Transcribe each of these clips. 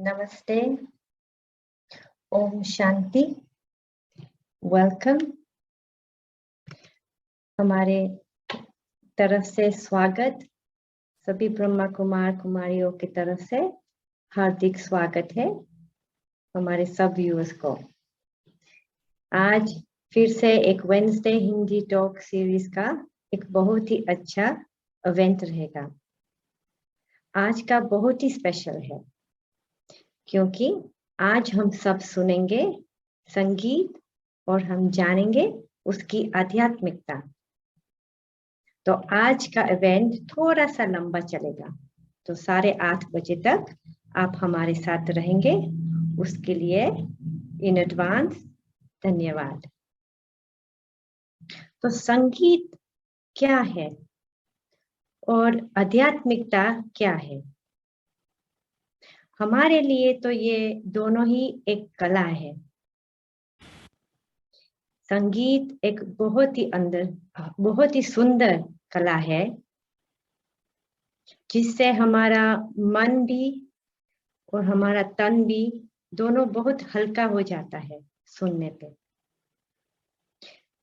नमस्ते, ओम शांति, वेलकम। हमारे तरफ से स्वागत, सभी ब्रह्मा कुमार कुमारियों की तरफ से हार्दिक स्वागत है हमारे सब व्यूअर्स को। आज फिर से एक वेडनेसडे हिंदी टॉक सीरीज का एक बहुत ही अच्छा इवेंट रहेगा। आज का बहुत ही स्पेशल है क्योंकि आज हम सब सुनेंगे संगीत और हम जानेंगे उसकी आध्यात्मिकता। तो आज का इवेंट थोड़ा सा लंबा चलेगा, तो 8:30 बजे तक आप हमारे साथ रहेंगे, उसके लिए इन एडवांस धन्यवाद। तो संगीत क्या है और आध्यात्मिकता क्या है? हमारे लिए तो ये दोनों ही एक कला है। संगीत एक बहुत ही सुंदर कला है जिससे हमारा मन भी और हमारा तन भी दोनों बहुत हल्का हो जाता है सुनने पे।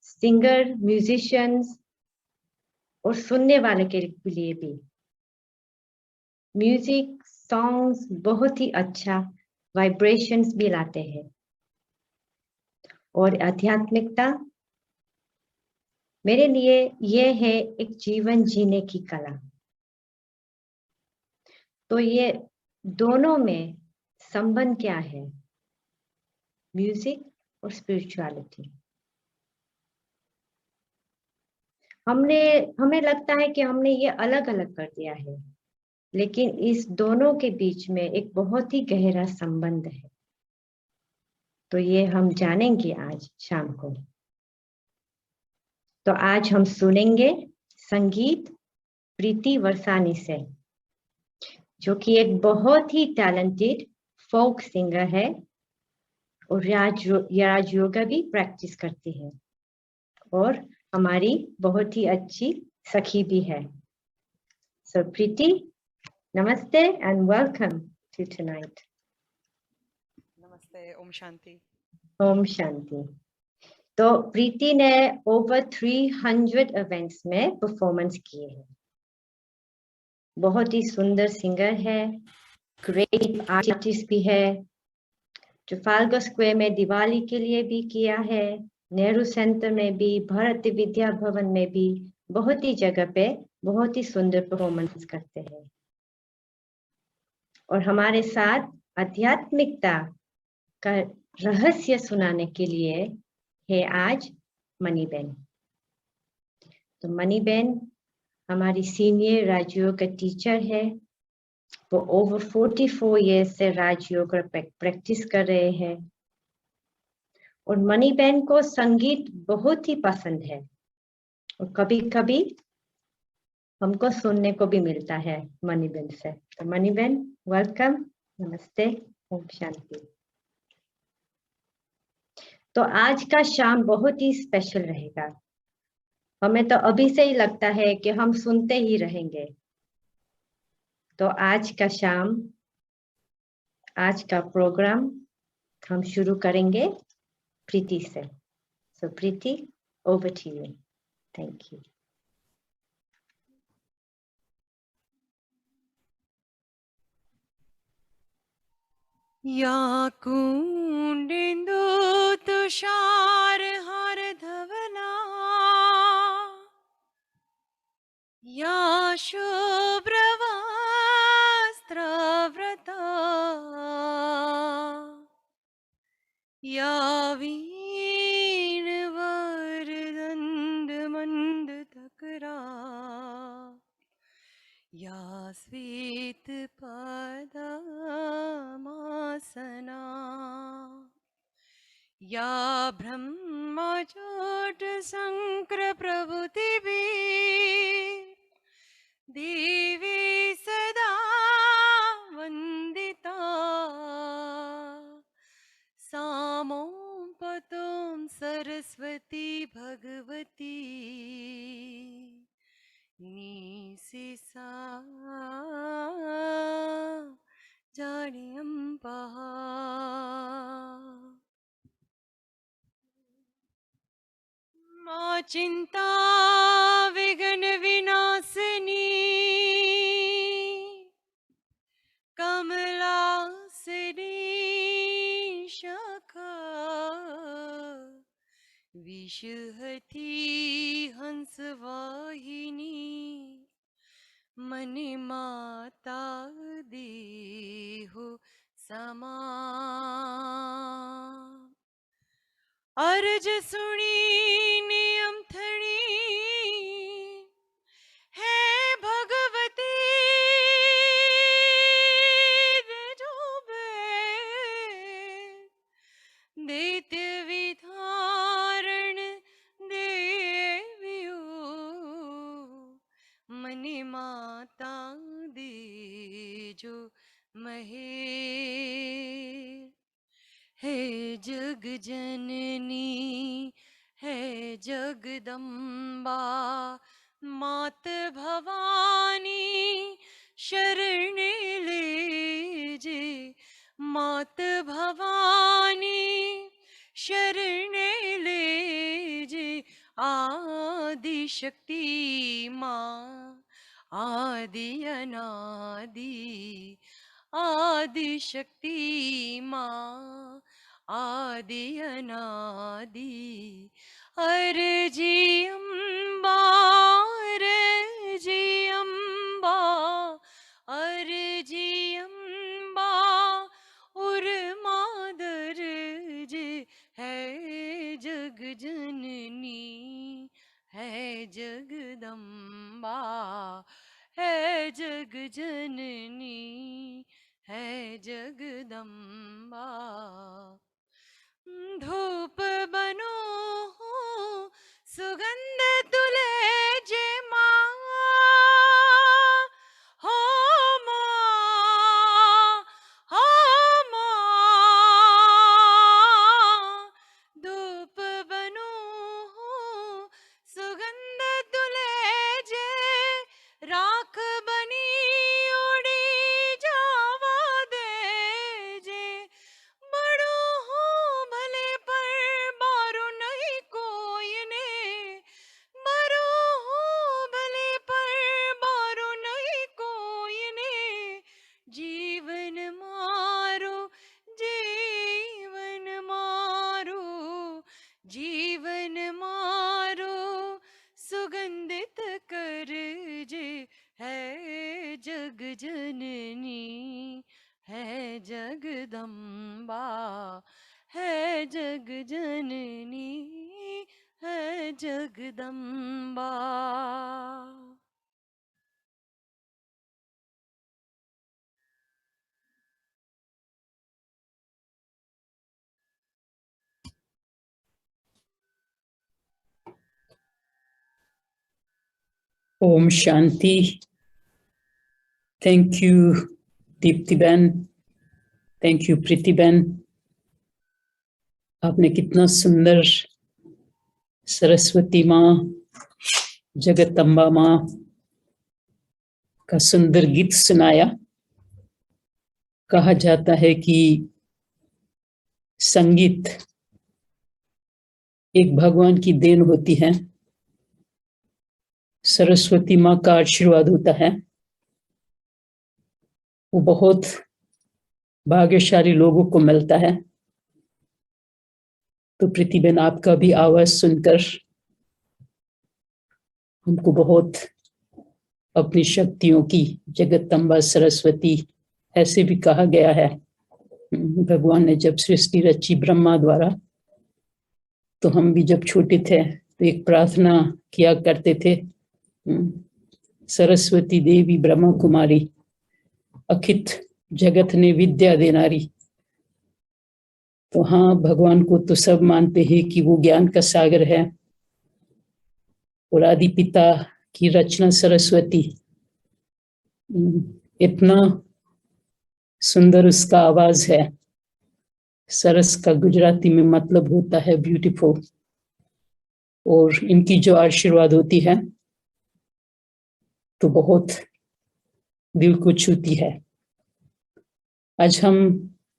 सिंगर, म्यूजिशियंस और सुनने वाले के लिए भी म्यूजिक सॉन्ग्स बहुत ही अच्छा वाइब्रेशंस भी लाते हैं। और आध्यात्मिकता मेरे लिए ये है एक जीवन जीने की कला। तो ये दोनों में संबंध क्या है? म्यूजिक और स्पिरिचुअलिटी। हमें लगता है कि हमने ये अलग अलग कर दिया है, लेकिन इस दोनों के बीच में एक बहुत ही गहरा संबंध है। तो ये हम जानेंगे आज शाम को। तो आज हम सुनेंगे संगीत प्रीति वर्सानी से, जो कि एक बहुत ही टैलेंटेड फोक सिंगर है और राज योगा भी प्रैक्टिस करती है और हमारी बहुत ही अच्छी सखी भी है। So Preeti, namaste and welcome to tonight. नमस्ते, ओम शांति। ओम शांति। तो प्रीति ने over 300 इवेंट्स में परफॉर्मेंस किए हैं। बहुत ही सुंदर सिंगर है, ग्रेट आर्टिस्ट भी है। ट्रफाल्गर स्क्वायर में दिवाली के लिए भी किया है, नेहरू सेंटर में भी, भारतीय विद्या भवन में भी, बहुत ही जगह पे बहुत ही सुंदर परफॉर्मेंस करते हैं। और हमारे साथ आध्यात्मिकता का रहस्य सुनाने के लिए है आज मणिबेन। तो मणिबेन हमारी सीनियर राजयोग का टीचर है। वो ओवर 44 इयर्स से राजयोग प्रैक्टिस कर रहे हैं और मणिबेन को संगीत बहुत ही पसंद है और कभी-कभी हमको सुनने को भी मिलता है मणिबेन से। तो मणिबेन, वेलकम, नमस्ते, ओम शांति। तो आज का शाम बहुत ही स्पेशल रहेगा। हमें तो अभी से ही लगता है कि हम सुनते ही रहेंगे। तो आज का प्रोग्राम हम शुरू करेंगे प्रीति से। So Preeti, over to you. Thank you. या कुंडेन्दु तुषार हारधवला, या शुभ्रवस्त्रव्रता, या वीणवरदण्डमण्डतकरा, या श्वेतपद्मासना, या ब्रह्मजोटशङ्करप्रभृतिभिः देवी सदा वन्दिता, सा मां पतों सरस्वती भगवती निशिसा जाड्यम्। मा चिंता विघ्न विनाशिनी कमलासनी शाखा विषहती हंसवाहिनी मनि माता देहु समा अर्ज सुनी नियम थणी है भगवती दैत्य विधारण देवियो मनि माता देजो महेर है जग जननी है जगदम्बा मात भवानी शरण लेजे मात भवानी शरण लेजे आदि शक्ति माँ आदि अनादि आदि शक्ति माँ आदि अनादि अर्जी अम्बा अर्जी अम्बा अर्जी अम्बा उर मादर जे है जग जननी है जगदम्बा है जग जननी है जगदम्बा धूप बनो सुगंध तुले जे माँ हो माँ हो माँ धूप बनो सुगंध तुले जे राख बनी उड़ी जावा दे जे बड़ो हूँ भले पर बारू नहीं कोई ने बड़ो हूँ भले पर बारू नहीं कोई ने जीवन मारो जीवन मारो जीवन मारो सुगंधित कर जे है जग जननी है जगदम्बा है जग जननी है जगदम्बा ओम शांति। थैंक यू दीप्ति बहन, थैंक यू प्रीति बहन। आपने कितना सुंदर सरस्वती माँ जगदम्बा माँ का सुंदर गीत सुनाया। कहा जाता है कि संगीत एक भगवान की देन होती है, सरस्वती माँ का आशीर्वाद होता है। वो बहुत भाग्यशाली लोगों को मिलता है। तो प्रीति बहन, आपका भी आवाज सुनकर हमको बहुत अपनी शक्तियों की जगदम्बा सरस्वती ऐसे भी कहा गया है। भगवान ने जब सृष्टि रची ब्रह्मा द्वारा, तो हम भी जब छोटे थे तो एक प्रार्थना किया करते थे, सरस्वती देवी ब्रह्मा कुमारी अखित जगत ने विद्या देनारी। तो हाँ, भगवान को तो सब मानते हैं कि वो ज्ञान का सागर है और आदि पिता की रचना सरस्वती। इतना सुंदर उसका आवाज है। सरस का गुजराती में मतलब होता है ब्यूटीफुल। और इनकी जो आशीर्वाद होती है तो बहुत दिल को छूती है। आज हम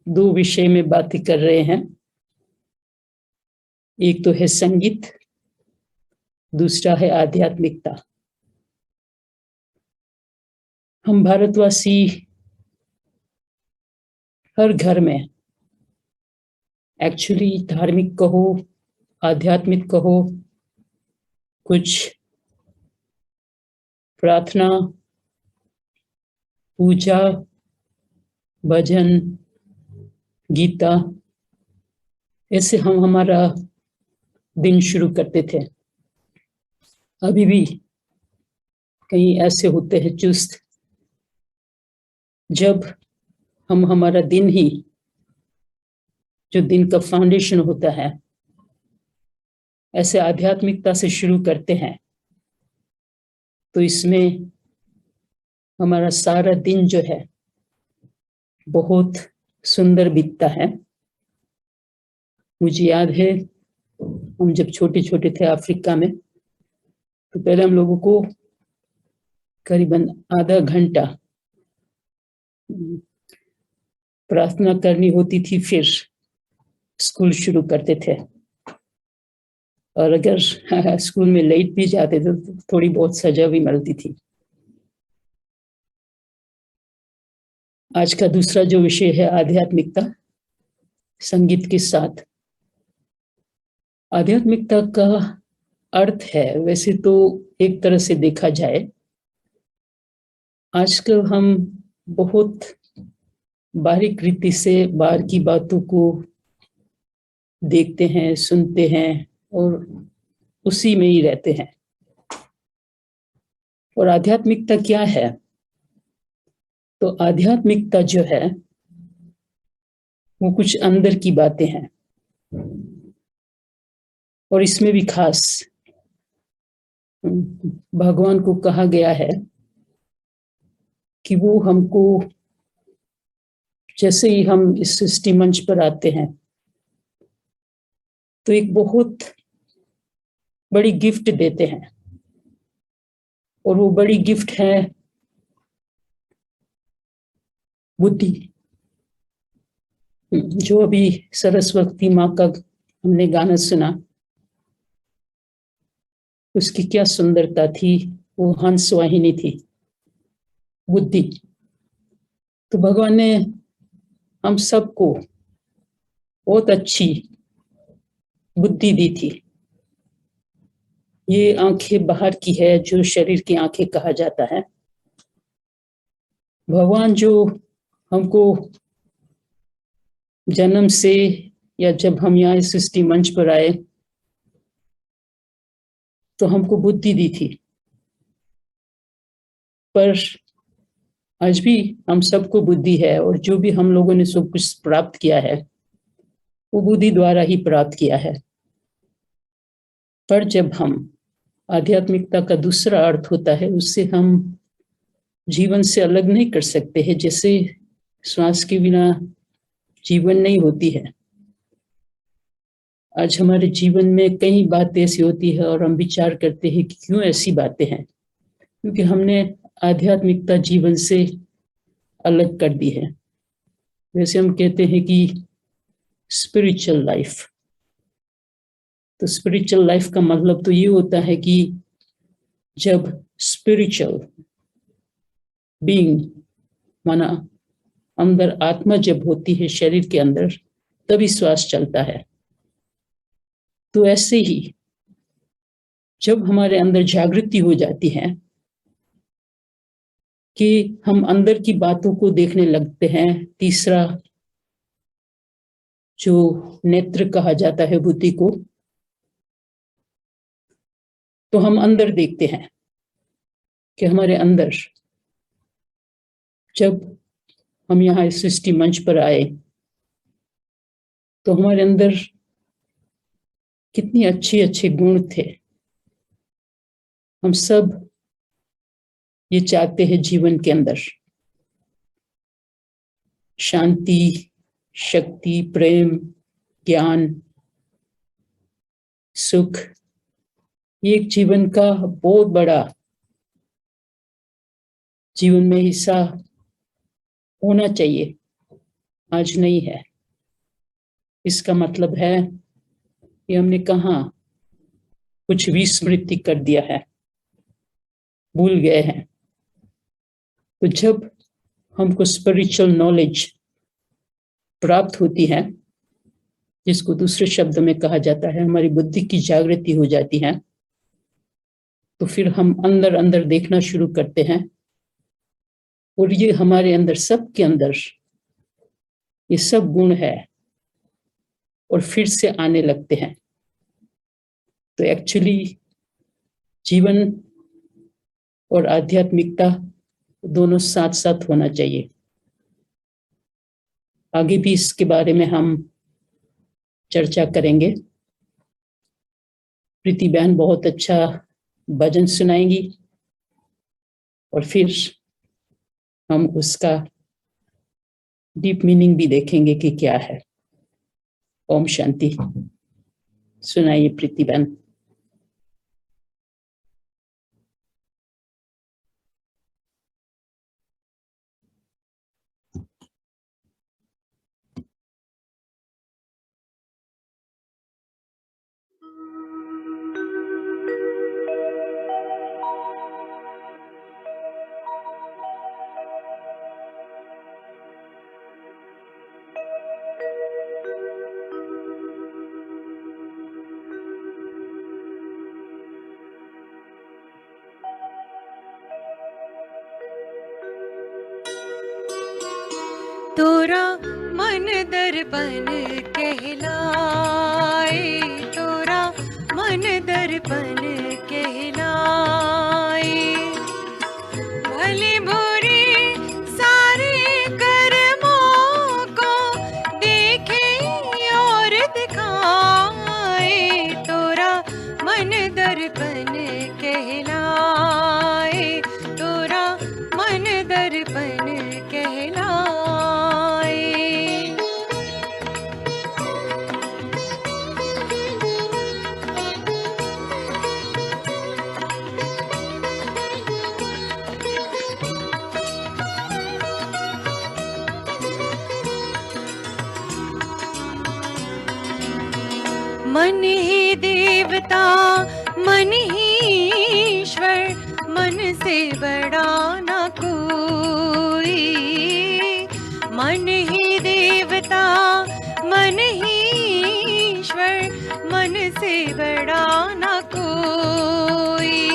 दो विषय में बातें कर रहे हैं। एक तो है संगीत, दूसरा है आध्यात्मिकता। हम भारतवासी हर घर में एक्चुअली धार्मिक कहो, आध्यात्मिक कहो, कुछ प्रार्थना, पूजा, भजन, गीता, ऐसे हम हमारा दिन शुरू करते थे। अभी भी कहीं ऐसे होते हैं चुस्त, जब हम हमारा दिन ही, जो दिन का फाउंडेशन होता है, ऐसे आध्यात्मिकता से शुरू करते हैं, तो इसमें हमारा सारा दिन जो है बहुत सुंदर बीतता है। मुझे याद है, हम जब छोटे छोटे थे अफ्रीका में, तो पहले हम लोगों को करीबन आधा घंटा प्रार्थना करनी होती थी, फिर स्कूल शुरू करते थे। और अगर स्कूल में लेट भी जाते थे तो थोड़ी बहुत सजा भी मिलती थी। आज का दूसरा जो विषय है आध्यात्मिकता, संगीत के साथ। आध्यात्मिकता का अर्थ है, वैसे तो एक तरह से देखा जाए, आजकल हम बहुत बारीक रीति से बाहर की बातों को देखते हैं, सुनते हैं और उसी में ही रहते हैं। और आध्यात्मिकता क्या है? तो आध्यात्मिकता जो है वो कुछ अंदर की बातें हैं, और इसमें भी खास भगवान को कहा गया है कि वो हमको, जैसे ही हम इस सृष्टि मंच पर आते हैं, तो एक बहुत बड़ी गिफ्ट देते हैं, और वो बड़ी गिफ्ट है बुद्धि। जो अभी सरस्वती माँ का हमने गाना सुना, उसकी क्या सुंदरता थी, वो हंस वाहिनी थी, बुद्धि। तो भगवान ने हम सबको बहुत अच्छी बुद्धि दी थी। ये आंखें बाहर की है, जो शरीर की आंखें कहा जाता है। भगवान जो हमको जन्म से, या जब हम यहाँ इस सृष्टि मंच पर आए, तो हमको बुद्धि दी थी। पर आज भी हम सबको बुद्धि है, और जो भी हम लोगों ने सब कुछ प्राप्त किया है वो बुद्धि द्वारा ही प्राप्त किया है। पर जब हम आध्यात्मिकता का दूसरा अर्थ होता है, उससे हम जीवन से अलग नहीं कर सकते हैं। जैसे श्वास के बिना जीवन नहीं होती है। आज हमारे जीवन में कई बातें ऐसी होती है और हम विचार करते हैं कि क्यों ऐसी बातें हैं, क्योंकि हमने आध्यात्मिकता जीवन से अलग कर दी है। वैसे हम कहते हैं कि स्पिरिचुअल लाइफ, तो स्पिरिचुअल लाइफ का मतलब तो ये होता है कि जब स्पिरिचुअल बीइंग, माना अंदर आत्मा जब होती है शरीर के अंदर, तभी श्वास चलता है। तो ऐसे ही जब हमारे अंदर जागृति हो जाती है कि हम अंदर की बातों को देखने लगते हैं, तीसरा जो नेत्र कहा जाता है बुद्धि को, तो हम अंदर देखते हैं कि हमारे अंदर, जब हम यहाँ इस सृष्टि मंच पर आए, तो हमारे अंदर कितने अच्छे अच्छे गुण थे। हम सब ये चाहते हैं जीवन के अंदर शांति, शक्ति, प्रेम, ज्ञान, सुख। ये एक जीवन का बहुत बड़ा जीवन में हिस्सा होना चाहिए। आज नहीं है। इसका मतलब है कि हमने कहाँ कुछ विस्मृति कर दिया है, भूल गए हैं। तो जब हमको स्पिरिचुअल नॉलेज प्राप्त होती है, जिसको दूसरे शब्द में कहा जाता है हमारी बुद्धि की जागृति हो जाती है, तो फिर हम अंदर अंदर देखना शुरू करते हैं और ये हमारे अंदर, सबके अंदर ये सब गुण है और फिर से आने लगते हैं। तो एक्चुअली जीवन और आध्यात्मिकता दोनों साथ साथ होना चाहिए। आगे भी इसके बारे में हम चर्चा करेंगे। प्रीति बहन बहुत अच्छा भजन सुनाएंगी और फिर हम उसका डीप मीनिंग भी देखेंगे कि क्या है। ओम शांति। सुनाइए प्रीति बहन। तोरा मन दर्पण कहलाए, तोरा मन दर्पण कहलाए। भले बुरे सारे कर्मों को देखे और दिखाए, तोरा मन दर्पण कहलाए, तोरा मन दर्पण कहलाए। मन ही देवता मन ही ईश्वर, मन से बड़ा न कोई। मन ही देवता मन ही ईश्वर, मन से बड़ा न कोई।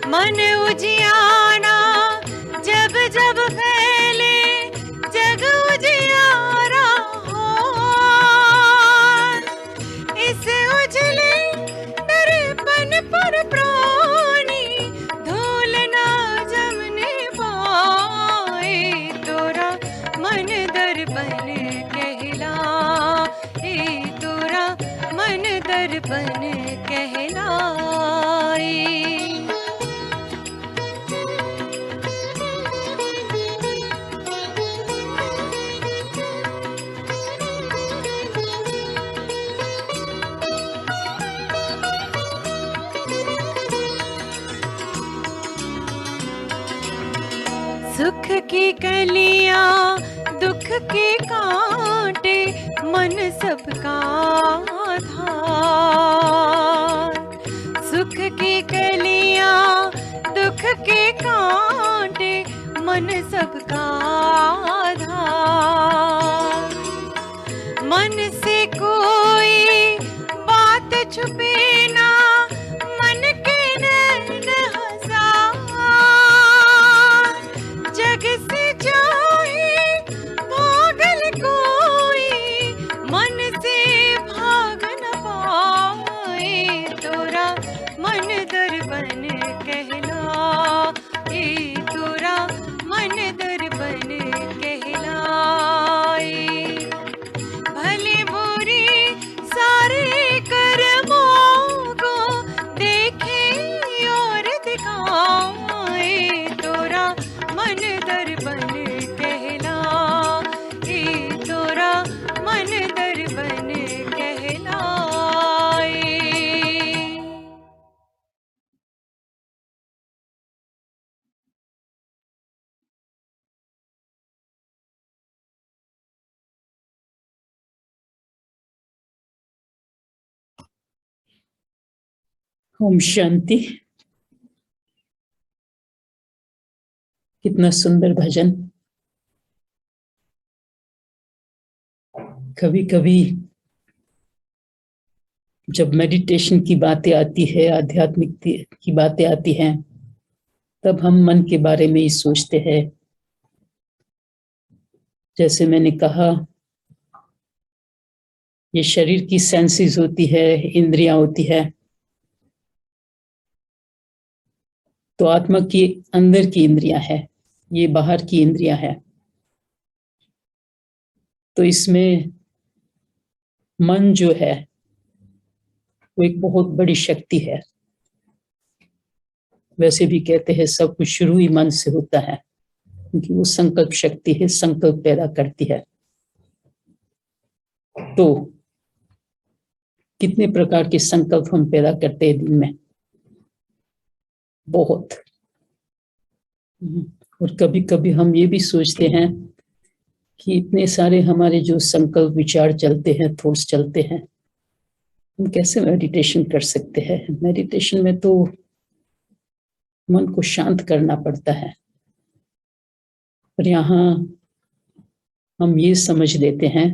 मन उजियारा जब जब फैले, जग उजियारा हो। इस उजले दर्पण पर प्राणी धूल ना जमने पाए, तोरा मन दर्पण कहलाए, तोरा मन दर्पण कहलाए। सुख की कलियां दुख के कांटे, मन सबका आधार। सुख की कलियां दुख के कांटे, मन सबका आधार। मन से कोई बात छुपे ना, मन के नैन हजार। जग से चाहे पागल कोई, मन से भाग न पाए, तोरा मन दर्पण कहलाए, तोरा मन दर्पण कहलाए। भले बुरे सारे कर्मों को देखे और दिखाए, तोरा मन दर्पण कहलाए, तोरा मन दर्पण कहलाए। ओम शांति। कितना सुंदर भजन। कभी कभी जब मेडिटेशन की बातें आती है, आध्यात्मिक की बातें आती हैं, तब हम मन के बारे में ही सोचते हैं। जैसे मैंने कहा, ये शरीर की सेंसेस होती है, इंद्रियां होती है, तो आत्मा की अंदर की इंद्रियां है, ये बाहर की इंद्रियां है। तो इसमें मन जो है वो एक बहुत बड़ी शक्ति है। वैसे भी कहते हैं सब कुछ शुरू ही मन से होता है, क्योंकि वो संकल्प शक्ति है, संकल्प पैदा करती है। तो कितने प्रकार के संकल्प हम पैदा करते हैं दिन में, बहुत। और कभी कभी हम ये भी सोचते हैं कि इतने सारे हमारे जो संकल्प विचार चलते हैं, थॉट्स चलते हैं, हम कैसे मेडिटेशन कर सकते हैं। मेडिटेशन में तो मन को शांत करना पड़ता है। और यहाँ हम ये समझ लेते हैं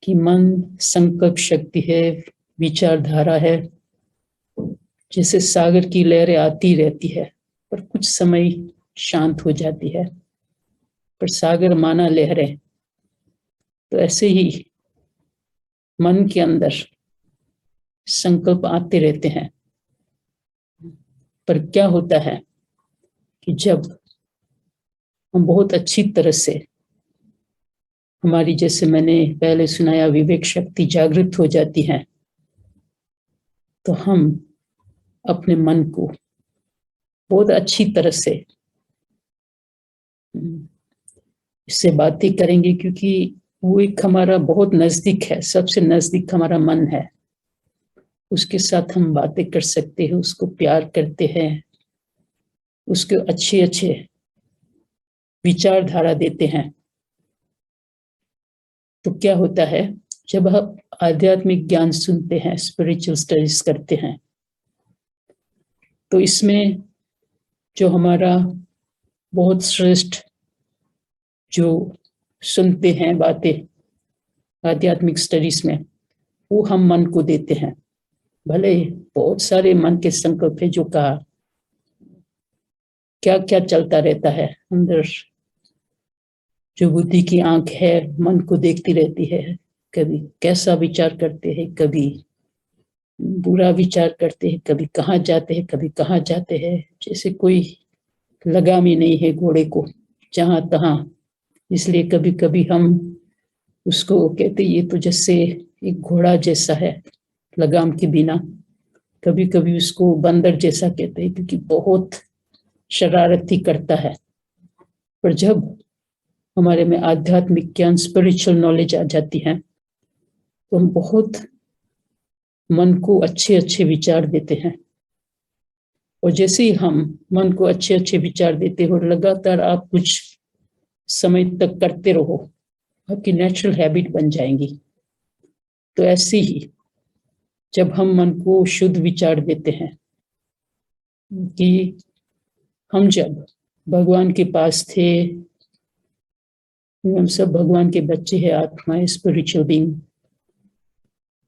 कि मन संकल्प शक्ति है, विचारधारा है। जैसे सागर की लहरें आती रहती है, पर कुछ समय शांत हो जाती है, पर सागर माना लहरें। तो ऐसे ही मन के अंदर संकल्प आते रहते हैं। पर क्या होता है कि जब हम बहुत अच्छी तरह से, हमारी, जैसे मैंने पहले सुनाया, विवेक शक्ति जागृत हो जाती है, तो हम अपने मन को बहुत अच्छी तरह से इससे बातें करेंगे, क्योंकि वो एक हमारा बहुत नजदीक है, सबसे नजदीक हमारा मन है। उसके साथ हम बातें कर सकते हैं, उसको प्यार करते हैं, उसको अच्छे अच्छे विचारधारा देते हैं। तो क्या होता है, जब हम आध्यात्मिक ज्ञान सुनते हैं, स्पिरिचुअल स्टडीज करते हैं, तो इसमें जो हमारा बहुत श्रेष्ठ जो सुनते हैं बातें आध्यात्मिक स्टडीज में, वो हम मन को देते हैं। भले बहुत सारे मन के संकल्प है, जो कहा क्या क्या चलता रहता है अंदर। जो बुद्धि की आंख है, मन को देखती रहती है, कभी कैसा विचार करते हैं, कभी बुरा विचार करते हैं, कभी कहाँ जाते हैं, कभी कहाँ जाते हैं। जैसे कोई लगाम ही नहीं है घोड़े को, जहां तहां। इसलिए कभी कभी हम उसको कहते, ये तो जैसे एक घोड़ा जैसा है लगाम के बिना। कभी कभी उसको बंदर जैसा कहते हैं, क्योंकि बहुत शरारती करता है। पर जब हमारे में आध्यात्मिक ज्ञान, स्पिरिचुअल नॉलेज आ जाती है, तो हम बहुत मन को अच्छे अच्छे विचार देते हैं। और जैसे ही हम मन को अच्छे अच्छे विचार देते हो, लगातार आप कुछ समय तक करते रहो, आपकी नेचुरल हैबिट बन जाएंगी। तो ऐसे ही जब हम मन को शुद्ध विचार देते हैं, कि हम जब भगवान के पास थे, हम सब भगवान के बच्चे हैं, आत्माएं, स्पिरिचुअल बीइंग,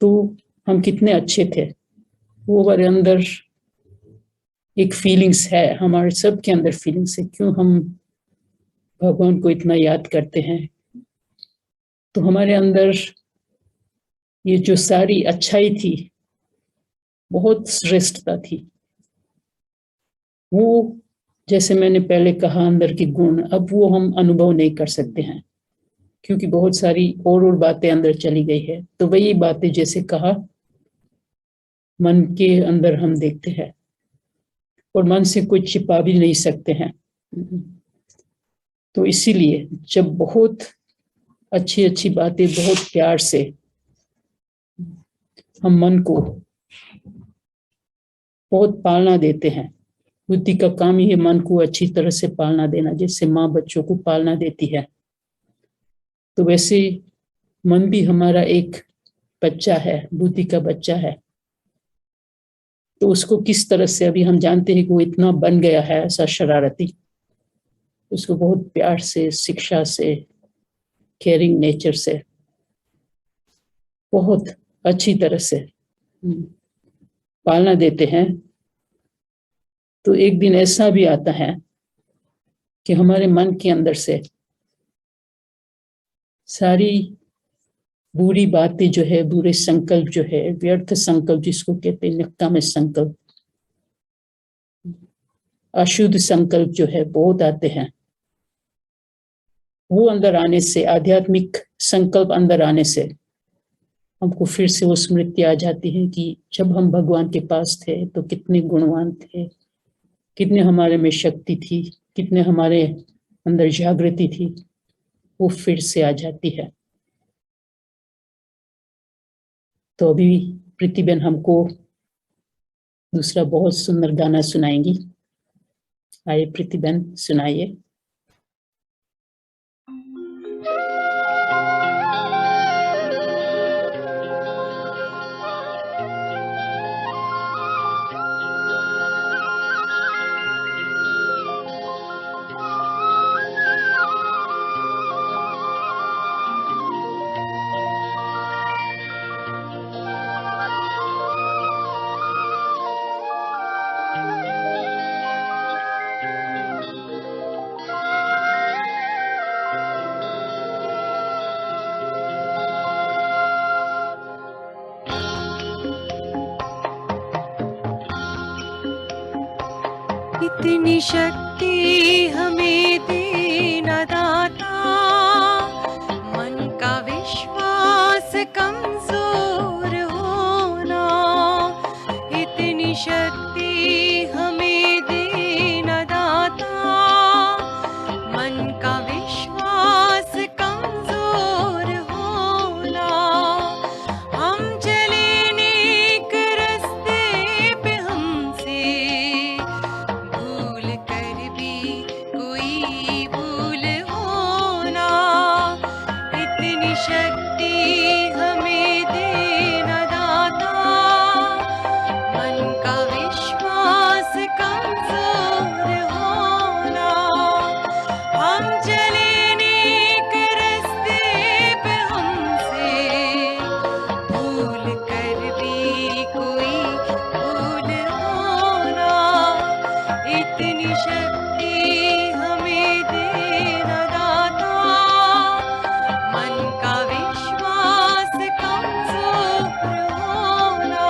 तो हम कितने अच्छे थे। वो हमारे अंदर एक फीलिंग्स है, हमारे सब के अंदर फीलिंग्स है। क्यों हम भगवान को इतना याद करते हैं, तो हमारे अंदर ये जो सारी अच्छाई थी, बहुत श्रेष्ठता थी। वो, जैसे मैंने पहले कहा, अंदर के गुण, अब वो हम अनुभव नहीं कर सकते हैं, क्योंकि बहुत सारी और बातें अंदर चली गई है। तो वही बातें, जैसे कहा, मन के अंदर हम देखते हैं, और मन से कुछ छिपा भी नहीं सकते हैं। तो इसीलिए जब बहुत अच्छी अच्छी बातें बहुत प्यार से हम मन को बहुत पालना देते हैं, बुद्धि का काम ही है मन को अच्छी तरह से पालना देना। जैसे माँ बच्चों को पालना देती है, तो वैसे मन भी हमारा एक बच्चा है, बुद्धि का बच्चा है। तो उसको किस तरह से, अभी हम जानते हैं कि वो इतना बन गया है ऐसा शरारती, उसको बहुत प्यार से, शिक्षा से, केयरिंग नेचर से, बहुत अच्छी तरह से पालना देते हैं। तो एक दिन ऐसा भी आता है कि हमारे मन के अंदर से सारी बुरी बातें जो है, बुरे संकल्प जो है, व्यर्थ संकल्प जिसको कहते हैं, निकामे संकल्प, अशुद्ध संकल्प जो है बहुत आते हैं। वो अंदर आने से, आध्यात्मिक संकल्प अंदर आने से हमको फिर से वो स्मृति आ जाती है कि जब हम भगवान के पास थे तो कितने गुणवान थे, कितने हमारे में शक्ति थी, कितने हमारे अंदर जागृति थी, वो फिर से आ जाती है। तो अभी प्रीतिबेन हमको दूसरा बहुत सुंदर गाना सुनाएंगी। आइए प्रीतिबेन, सुनाइए। इतनी शक्ति हमें देना दाता, मन का विश्वास कमजोर होना। इतनी शक्ति हमें देना दाता, मन का विश्वास कमजोर होना। हम चले नेक रास्ते पे, हमसे भूल कर भी कोई भूल होना। इतनी शक्ति हमें देना दाता, मन का विश्वास कमजोर होना। हम चले नेक रास्ते पे, हमसे भूल कर भी कोई भूल होना। इतनी शक्ति हमें देना दाता, मन का विश्वास कमजोर होना।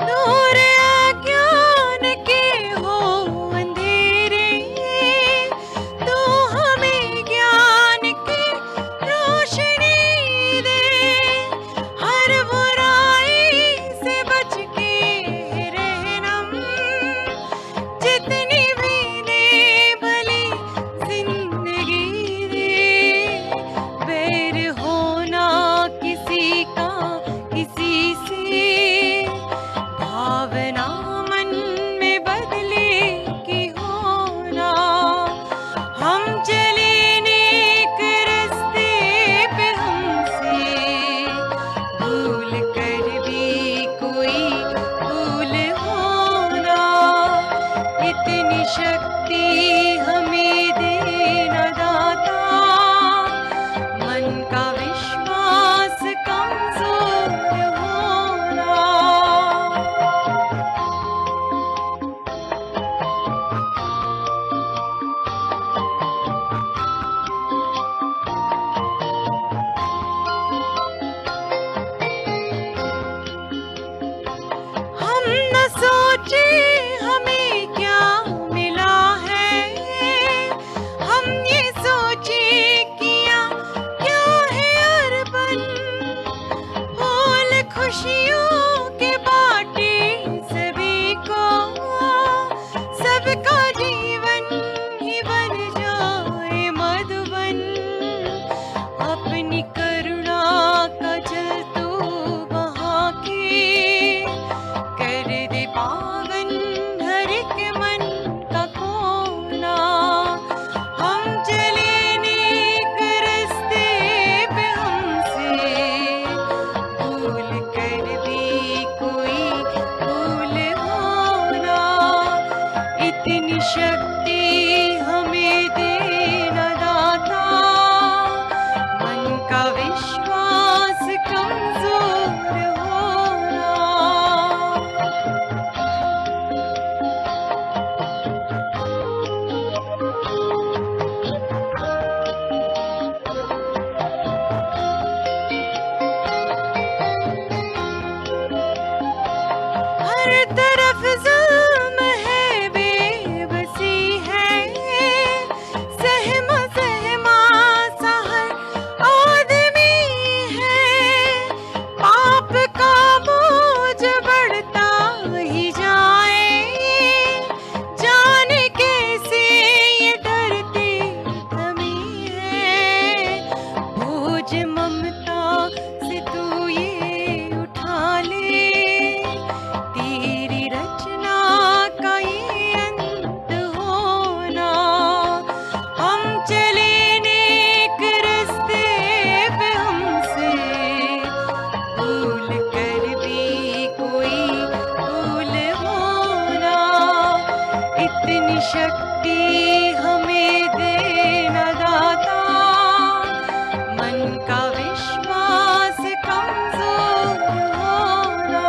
दूर अज्ञान के हो अंधेरे, तो हमें ज्ञान की रोशनी दे। हर बुराई से बच के रहना, जितनी भी दे भली जिंदगी दे। बैर होना किसी का किसी से, भावना मन में बदले की होना। हम चले नेक रास्ते पे, हमसे भूल कर भी कोई भूल होना। इतनी शक्ति हमें देना दाता, मन का विश्वास कमजोर होना। हम न सोचे हमें क्या मिला है, हम ये सोचे किया क्या है अर्पण। फूल खुशियों के बाटे सभी को, सबका जीवन ही बन जाए मधुबन। अपनी करुणा का जल तू बहा के, कर दे इतनी शक्ति हमें देना दाता, मन का विश्वास कमजोर होना। हर तरफ जुल्म है, बेबसी है, सहमा सहमा सा हर आदमी है। पाप का बोझ बढ़ता ही जाए, जाने कैसे ये डरती कमी है। बोझ ममता से तू ये उठा ले, तेरी रचना का ये अंत होना। हम चले नेक रास्ते पे, हमसे भूल कर भी कोई भूल होना। इतनी शक्ति हमें देना दाता, मन का विश्वास कमजोर होना।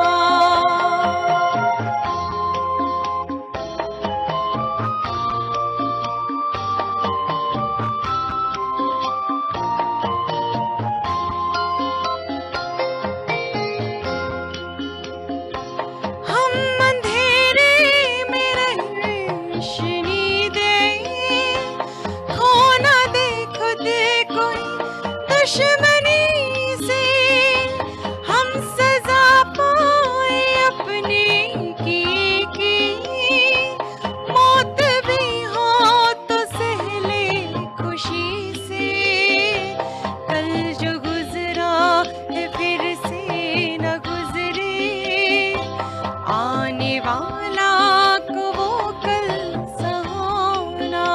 हम अंधेरे में रोशनी दे, खो ना दे खुद कोई दुश्मनी से। हम सजा पाए अपने की, मौत भी हो तो सहले खुशी से। कल जो गुजरा है फिर से न गुजरे, आने वाला को वो कल सहोना।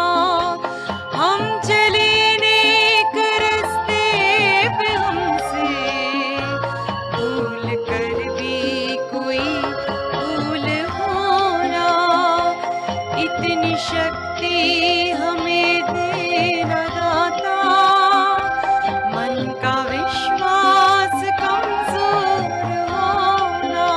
हम चले नेक रास्ते पे, हमसे भूल कर भी कोई भूल होना। इतनी शक्ति हमें देना दाता, मन का विश्वास कमजोर होना।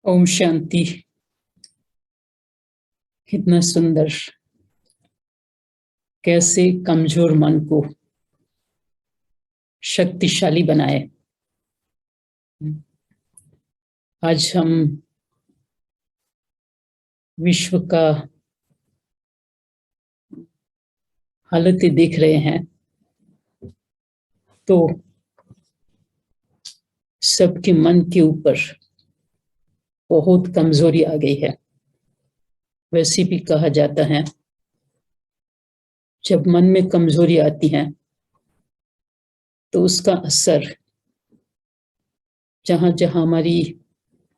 ओम शांति। कितना सुंदर, कैसे कमजोर मन को शक्तिशाली बनाए। आज हम विश्व का हालतें देख रहे हैं तो सबके मन के ऊपर बहुत कमजोरी आ गई है। वैसे भी कहा जाता है जब मन में कमजोरी आती है तो उसका असर जहां जहां हमारी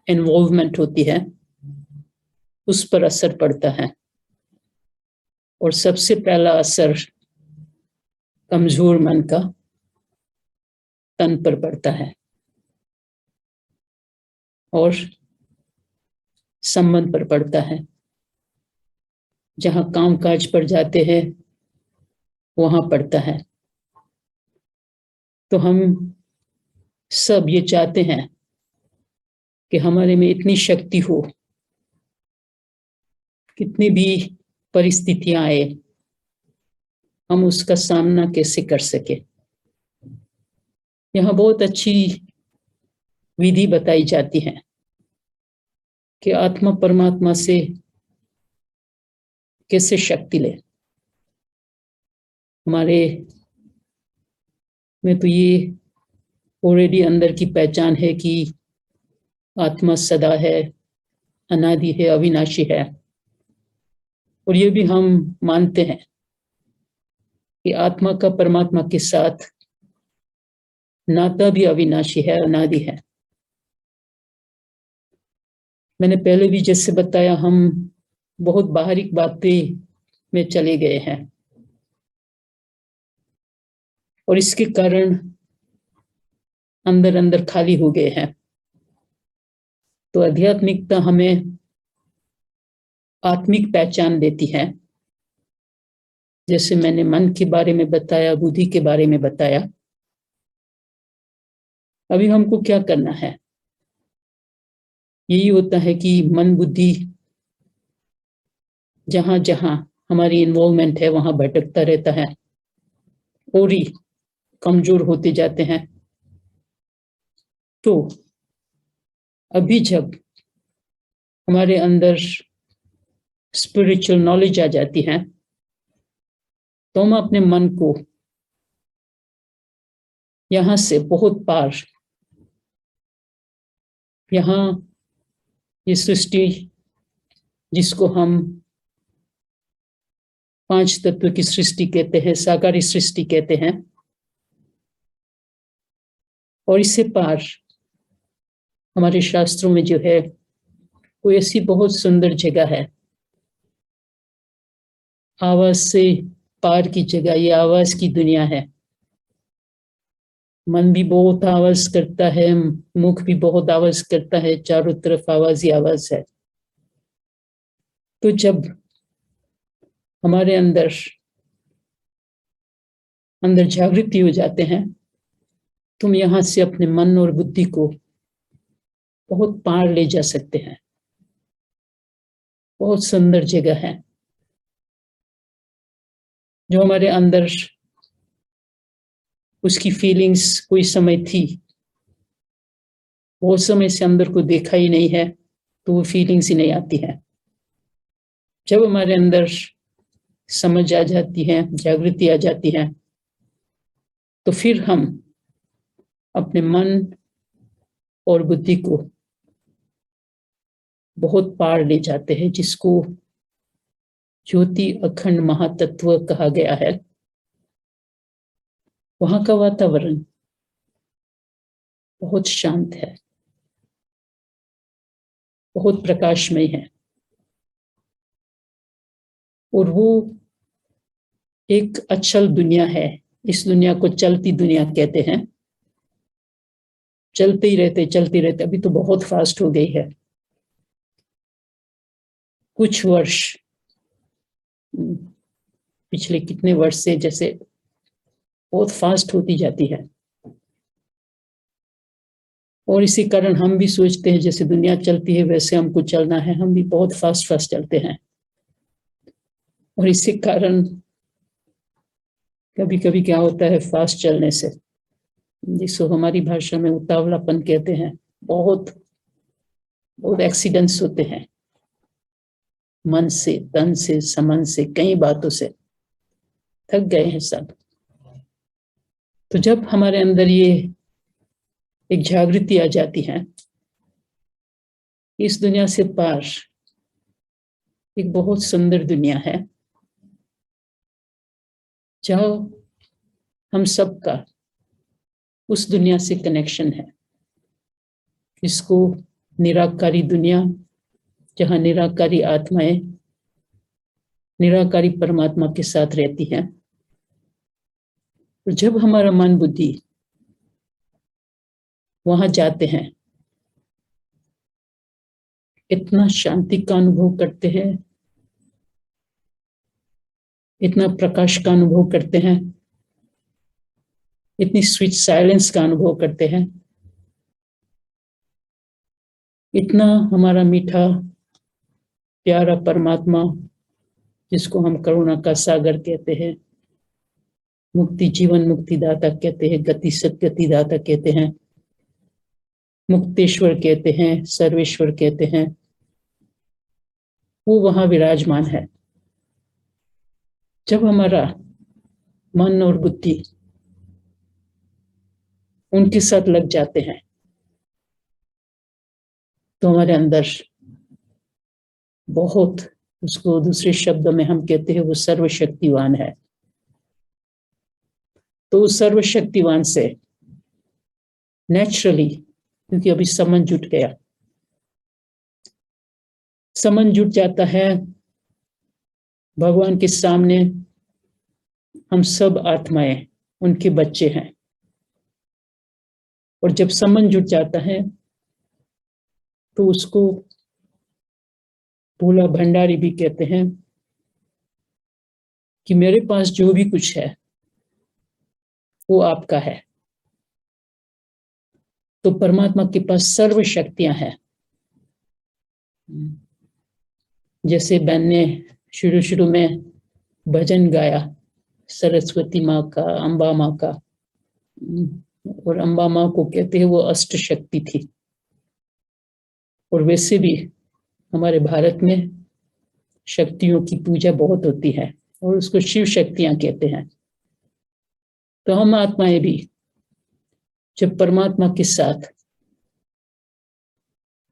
इन्वॉल्वमेंट होती है उस पर असर पड़ता है। और सबसे पहला असर कमजोर मन का तन पर पड़ता है और संबंध पर पड़ता है। जहां काम काज पर जाते हैं वहां पड़ता है। तो हम सब ये चाहते हैं कि हमारे में इतनी शक्ति हो, कितनी भी परिस्थितियां आए हम उसका सामना कैसे कर सके। यहाँ बहुत अच्छी विधि बताई जाती है कि आत्मा परमात्मा से कैसे शक्ति ले। हमारे में तो ये ऑलरेडी अंदर की पहचान है कि आत्मा सदा है, अनादि है, अविनाशी है। और ये भी हम मानते हैं कि आत्मा का परमात्मा के साथ नाता भी अविनाशी है, अनादि है। मैंने पहले भी जैसे बताया, हम बहुत बाहरी बातें में चले गए हैं और इसके कारण अंदर अंदर खाली हो गए हैं। तो आध्यात्मिकता हमें आत्मिक पहचान देती है। जैसे मैंने मन के बारे में बताया, बुद्धि के बारे में बताया। अभी हमको क्या करना है? यही होता है कि मन बुद्धि जहां जहां हमारी इन्वॉल्वमेंट है वहां भटकता रहता है और ही कमजोर होते जाते हैं। तो अभी जब हमारे अंदर स्पिरिचुअल नॉलेज आ जाती है तो हम अपने मन को यहां से बहुत पार, यहाँ ये सृष्टि जिसको हम 5 तत्व की सृष्टि कहते हैं, साकारी सृष्टि कहते हैं, और इससे पार हमारे शास्त्रों में जो है कोई ऐसी बहुत सुंदर जगह है, आवाज से पार की जगह। ये आवाज की दुनिया है। मन भी बहुत आवाज करता है, मुख भी बहुत आवाज करता है, चारों तरफ आवाज ही आवाज है। तो जब हमारे अंदर जागृति हो जाते हैं, तुम यहां से अपने मन और बुद्धि को बहुत पार ले जा सकते हैं। बहुत सुंदर जगह है जो हमारे अंदर उसकी फीलिंग्स कोई समय थी, बहुत समय से अंदर को देखा ही नहीं है, तो वो फीलिंग्स ही नहीं आती है। जब हमारे अंदर समझ आ जाती है, जागृति आ जाती है, तो फिर हम अपने मन और बुद्धि को बहुत पार ले जाते हैं, जिसको ज्योति अखंड महातत्व कहा गया है। वहां का वातावरण बहुत शांत है, बहुत प्रकाशमय है, और वो एक अचल दुनिया है। इस दुनिया को चलती दुनिया कहते हैं। चलते ही रहते, चलते रहते। अभी तो बहुत फास्ट हो गई है। कुछ वर्ष, पिछले कितने वर्ष से जैसे बहुत फास्ट होती जाती है, और इसी कारण हम भी सोचते हैं जैसे दुनिया चलती है वैसे हमको चलना है। हम भी बहुत फास्ट फास्ट चलते हैं, और इसी कारण कभी कभी क्या होता है, फास्ट चलने से, जिसको हमारी भाषा में उतावलापन कहते हैं, बहुत बहुत एक्सीडेंट्स होते हैं। मन से, तन से, समन से, कई बातों से थक गए हैं सब। तो जब हमारे अंदर ये एक जागृति आ जाती है, इस दुनिया से पार एक बहुत सुंदर दुनिया है, जहाँ हम सबका उस दुनिया से कनेक्शन है। इसको निराकारी दुनिया, जहाँ निराकारी आत्माएं निराकारी परमात्मा के साथ रहती हैं। और जब हमारा मन बुद्धि वहां जाते हैं, इतना शांति का अनुभव करते हैं, इतना प्रकाश का अनुभव करते हैं इतनी स्वीट साइलेंस का अनुभव करते हैं, इतना हमारा मीठा प्यारा परमात्मा जिसको हम करुणा का सागर कहते हैं, मुक्ति जीवन मुक्तिदाता कहते हैं, गति सद्गति दाता कहते हैं, मुक्तेश्वर कहते हैं, सर्वेश्वर कहते हैं, वो वहां विराजमान है। जब हमारा मन और बुद्धि उनके साथ लग जाते हैं तो हमारे अंदर बहुत, उसको दूसरे शब्दों में हम कहते हैं वो सर्वशक्तिवान है। तो उस सर्वशक्तिवान से नेचुरली, क्योंकि अभी समन जुट गया, समन जुट जाता है भगवान के सामने। हम सब आत्माएं उनके बच्चे हैं, और जब समन जुट जाता है तो उसको भोला भंडारी भी कहते हैं कि मेरे पास जो भी कुछ है वो आपका है। तो परमात्मा के पास सर्व शक्तियां हैं। जैसे बहन ने शुरू शुरू में भजन गाया सरस्वती माँ का, अम्बा माँ का, और अम्बा माँ को कहते हैं वो अष्ट शक्ति थी। और वैसे भी हमारे भारत में शक्तियों की पूजा बहुत होती है और उसको शिव शक्तियां कहते हैं। तो हम आत्माएं भी जब परमात्मा के साथ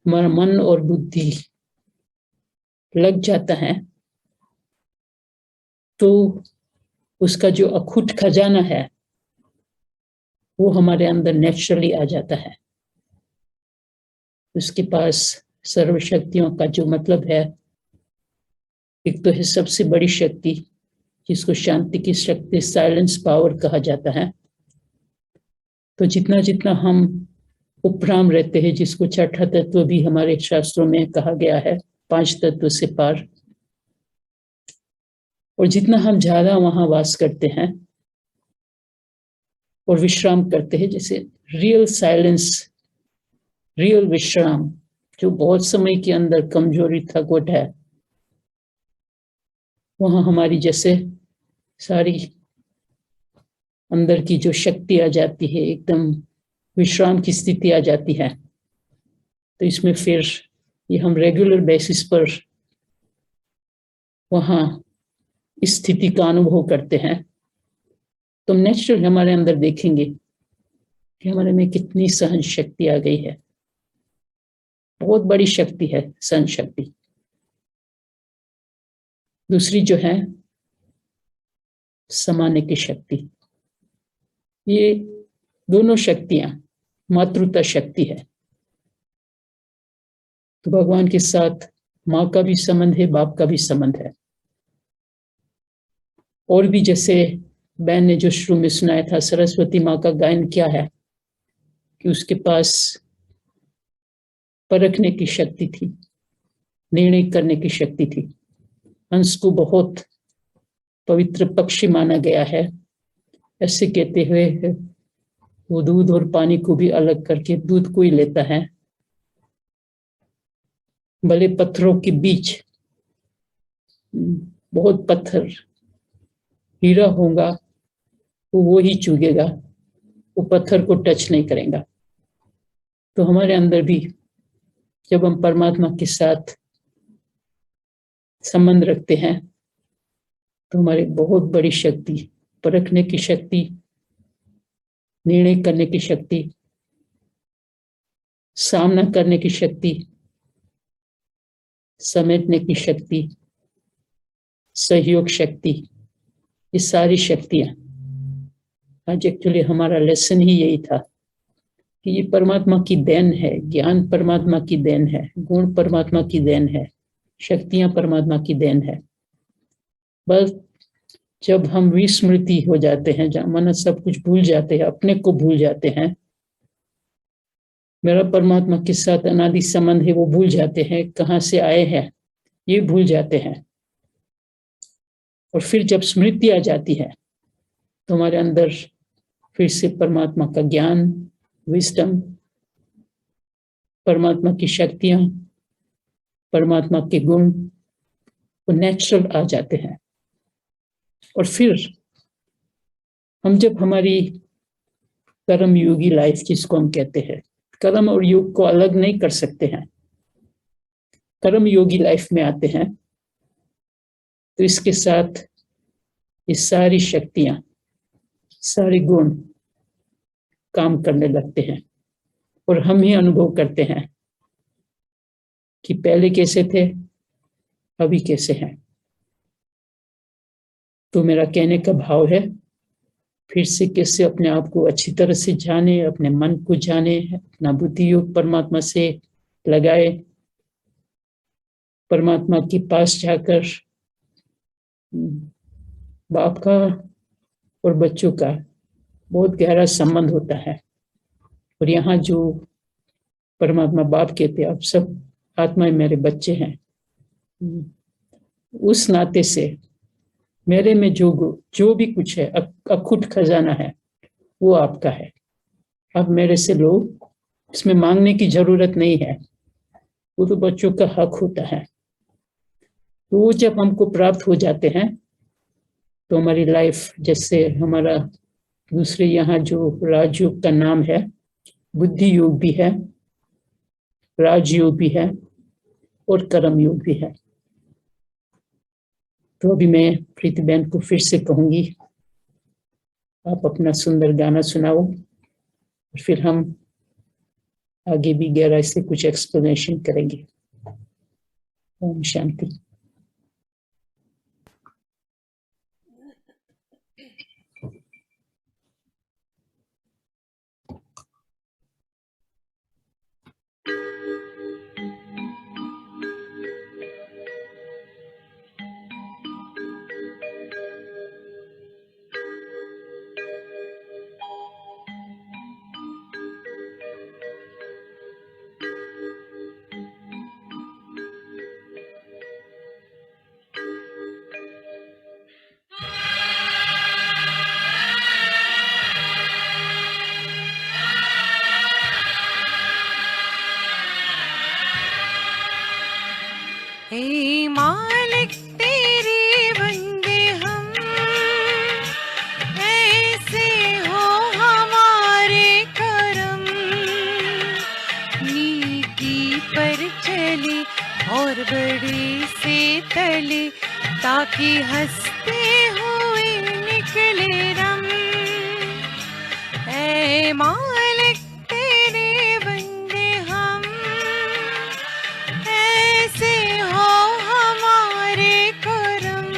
हमारा मन और बुद्धि लग जाता है तो उसका जो अखुट खजाना है वो हमारे अंदर नेचुरली आ जाता है। उसके पास सर्वशक्तियों का जो मतलब है, एक तो है सबसे बड़ी शक्ति जिसको शांति की शक्ति, साइलेंस पावर कहा जाता है। तो जितना जितना हम उपराम रहते हैं, जिसको छठा तत्व भी हमारे शास्त्रों में कहा गया है, 5 तत्व से पार, और जितना हम ज्यादा वहां वास करते हैं और विश्राम करते हैं, जैसे रियल साइलेंस, रियल विश्राम, जो बहुत समय के अंदर कमजोरी थकावट है, वहां हमारी जैसे सारी अंदर की जो शक्ति आ जाती है, एकदम विश्राम की स्थिति आ जाती है। तो इसमें फिर ये हम रेगुलर बेसिस पर वहां इस स्थिति का अनुभव करते हैं तो नेचुरल हमारे अंदर देखेंगे कि हमारे में कितनी सहन शक्ति आ गई है। बहुत बड़ी शक्ति है सहन शक्ति। दूसरी जो है समाने की शक्ति। ये दोनों शक्तियां मातृता शक्ति है। तो भगवान के साथ माँ का भी संबंध है, बाप का भी संबंध है। और भी जैसे बहन ने जो शुरू में सुनाया था, सरस्वती माँ का गायन क्या है कि उसके पास परखने की शक्ति थी, निर्णय करने की शक्ति थी। हंस को बहुत पवित्र पक्षी माना गया है, ऐसे कहते हुए वो दूध और पानी को भी अलग करके दूध को ही लेता है। भले पत्थरों के बीच बहुत पत्थर हीरा होगा तो वो ही चुगेगा, वो पत्थर को टच नहीं करेगा। तो हमारे अंदर भी जब हम परमात्मा के साथ संबंध रखते हैं तो हमारी बहुत बड़ी शक्ति, परखने की शक्ति, निर्णय करने की शक्ति, सामना करने की शक्ति, समेटने की शक्ति, सहयोग शक्ति, ये सारी शक्तियां, आज एक्चुअली हमारा लेसन ही यही था कि ये परमात्मा की देन है, ज्ञान परमात्मा की देन है, गुण परमात्मा की देन है, शक्तियां परमात्मा की देन है। बस जब हम विस्मृति हो जाते हैं, जब मन सब कुछ भूल जाते हैं, अपने को भूल जाते हैं, मेरा परमात्मा के साथ अनादि संबंध है वो भूल जाते हैं, कहाँ से आए हैं ये भूल जाते हैं। और फिर जब स्मृति आ जाती है तो हमारे अंदर फिर से परमात्मा का ज्ञान, विजडम, परमात्मा की शक्तियां, परमात्मा के गुण वो नेचुरल आ जाते हैं। और फिर हम जब हमारी कर्म योगी लाइफ, जिसको हम कहते हैं, कर्म और योग को अलग नहीं कर सकते हैं, कर्म योगी लाइफ में आते हैं, तो इसके साथ ये सारी शक्तियां, सारे गुण काम करने लगते हैं और हम ही अनुभव करते हैं कि पहले कैसे थे, अभी कैसे हैं। तो मेरा कहने का भाव है, फिर से कैसे अपने आप को अच्छी तरह से जाने, अपने मन को जाने, अपना बुद्धि योग परमात्मा से लगाए, परमात्मा के पास जाकर बाप का और बच्चों का बहुत गहरा संबंध होता है। और यहाँ जो परमात्मा बाप कहते हैं, आप सब आत्माएं मेरे बच्चे हैं, उस नाते से मेरे में जो भी कुछ है, अखुट खजाना है, वो आपका है। आप मेरे से लो, इसमें मांगने की जरूरत नहीं है, वो तो बच्चों का हक होता है। तो वो जब हमको प्राप्त हो जाते हैं तो हमारी लाइफ, जैसे हमारा दूसरे यहाँ जो राजयोग का नाम है, बुद्धि योग भी है, राजयोग भी है और कर्म योग भी है। तो अभी मैं प्रीति बहन को फिर से कहूंगी, आप अपना सुंदर गाना सुनाओ और फिर हम आगे भी गहराई से कुछ एक्सप्लेनेशन करेंगे। ओम शांति। हे मालिक तेरे बंदे हम, ऐसे हो हमारे करम, नीति पर चले और बड़े से तले, ताकि हंसते हुए निकले रम। ऐ मालिक तेरे बंदे हम, ऐसे हो हमारे करम,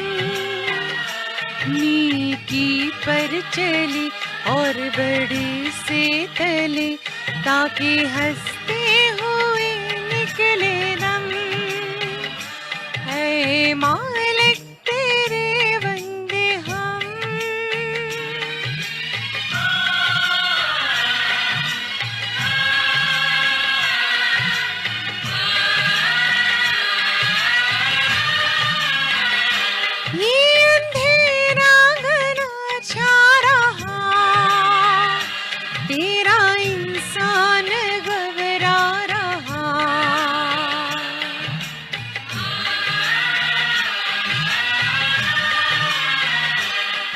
नीति पर चले और बड़े से तले, ताकि हंसते हुए निकले रम। ऐ मालिक तेरे बंदे हम। ये अंधेरा घना छा रहा, तेरा इंसान घबरा रहा।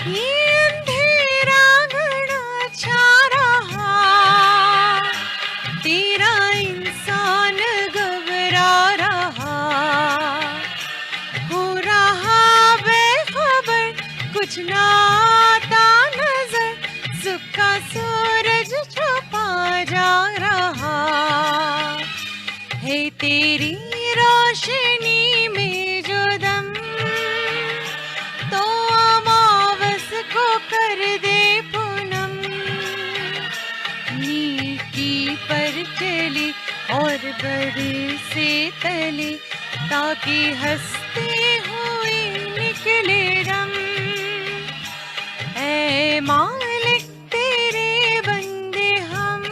ये अंधेरा घना छा रहा, तेरा इंसान घबरा रहा। हो रहा बेखबर, कुछ ना आता नजर, सुख का सूरज छुपा जा रहा है। तेरी रोशनी में जो दम, तो अमावस को कर दे पूनम। नीति पर चली और बड़े से तले, ताकि हंसते हुए निकले रम। ऐ मालिक तेरे बंदे हम।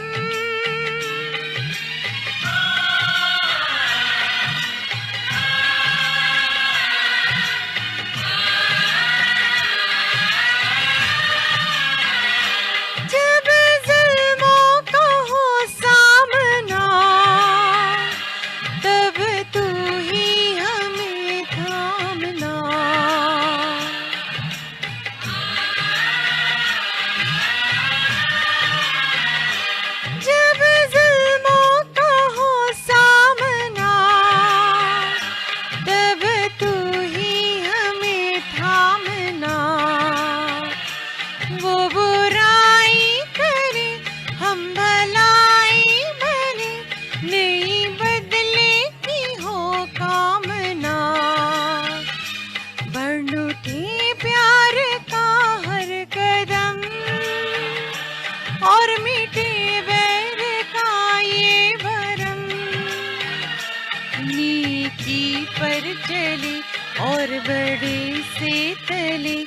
बड़े से तले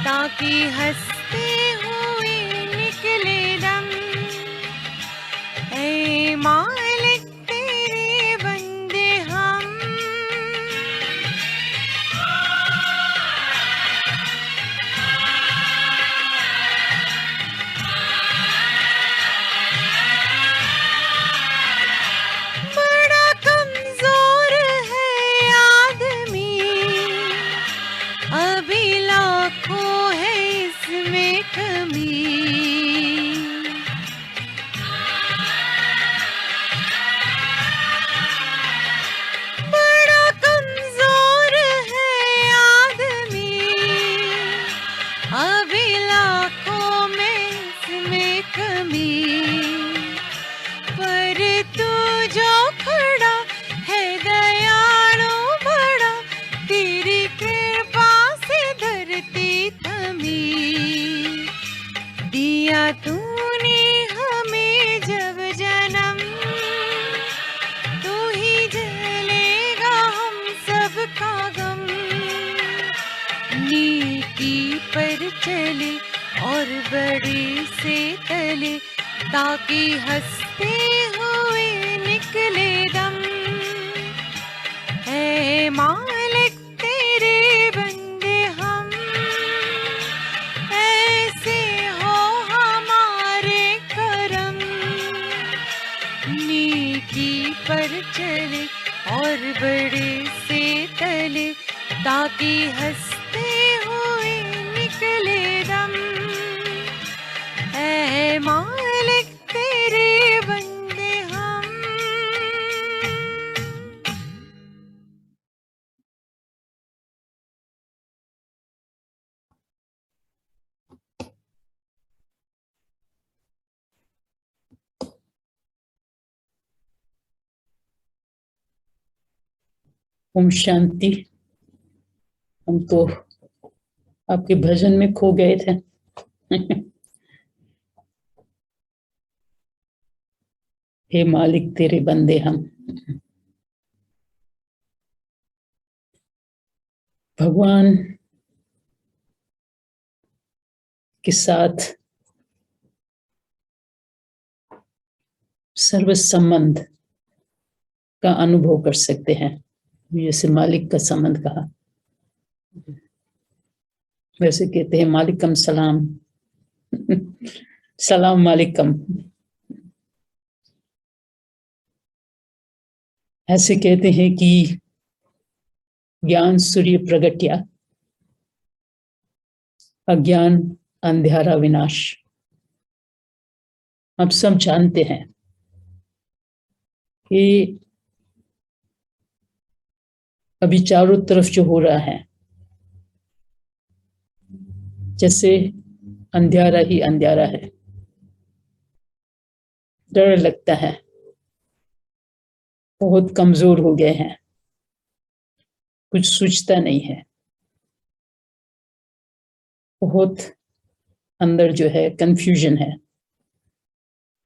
ताकि हंसते हुए निकले दम। ऐ मालिक तेरे बंदे हम, बड़ा कमजोर है आदमी, अभी लाखों है इसमें कमी। बड़ा कमजोर है आदमी, अभी लाखों में इसमें कमी। पर तू जो खड़ा है दयालु बड़ा, तेरी कृपा से धरती थमी। दिया तूने हमें जब जन्म, तू ही झेलेगा हम सबका गम। नीति पर चले और बड़े से तले ताकि हंसते हुए निकले दम। ऐ मालिक तेरे बंदे हम, ऐसे हो हमारे करम। नीति पर चले और बड़े से तले ताकि हंसते हुए निकले दम। ऐ मालिक तेरे बंदे हम। ओम शांति। हम तो आपके भजन में खो गए थे। हे मालिक तेरे बंदे हम। भगवान के साथ सर्व संबंध का अनुभव कर सकते हैं, जैसे मालिक का संबंध कहा। वैसे कहते हैं मालिकम सलाम। सलाम मालिकम। ऐसे कहते हैं कि ज्ञान सूर्य प्रगट्या, अज्ञान अंधेरा विनाश। हम सब जानते हैं कि अभी चारों तरफ जो हो रहा है, जैसे अंधेरा ही अंधेरा है। डर लगता है, बहुत कमजोर हो गए हैं, कुछ सूझता नहीं है। बहुत अंदर जो है कंफ्यूजन है,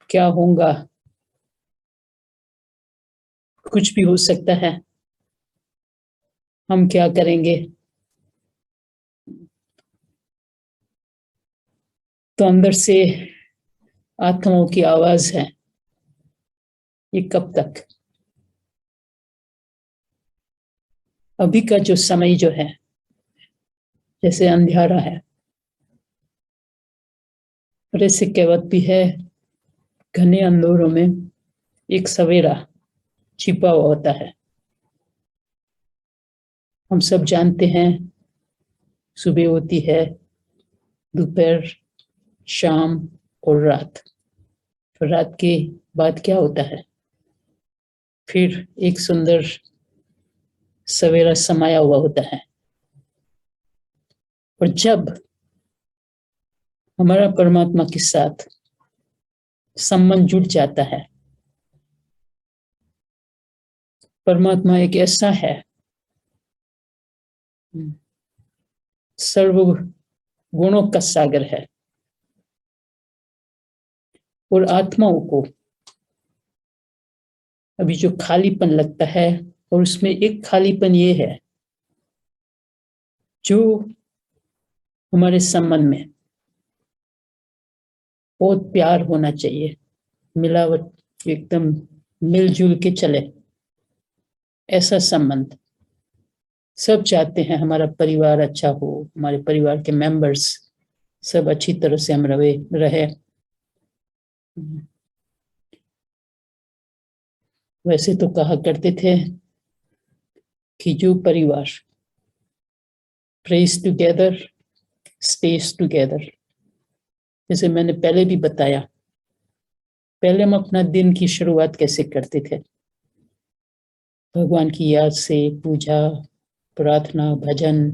क्या होगा, कुछ भी हो सकता है, हम क्या करेंगे। तो अंदर से आत्माओं की आवाज है, ये कब तक। अभी का जो समय जो है जैसे अंधेरा है, और ऐसे कहावत भी है, घने अंधेरों में एक सवेरा छिपा हुआ होता है। हम सब जानते हैं, सुबह होती है, दोपहर, शाम और रात। तो रात के बाद क्या होता है, फिर एक सुंदर सवेरा समाया हुआ होता है। और जब हमारा परमात्मा के साथ संबंध जुड़ जाता है, परमात्मा एक ऐसा है, सर्व गुणों का सागर है, और आत्माओं को अभी जो खालीपन लगता है, और उसमें एक खालीपन ये है जो हमारे संबंध में बहुत प्यार होना चाहिए, मिलावट, एकदम मिलजुल के चले, ऐसा संबंध सब चाहते हैं। हमारा परिवार अच्छा हो, हमारे परिवार के मेंबर्स सब अच्छी तरह से हम रहे। वैसे तो कहा करते थे कि जो परिवार प्रेज टुगेदर स्टेज टुगेदर, जैसे मैंने पहले भी बताया, पहले हम अपना दिन की शुरुआत कैसे करते थे? भगवान की याद से, पूजा, प्रार्थना, भजन,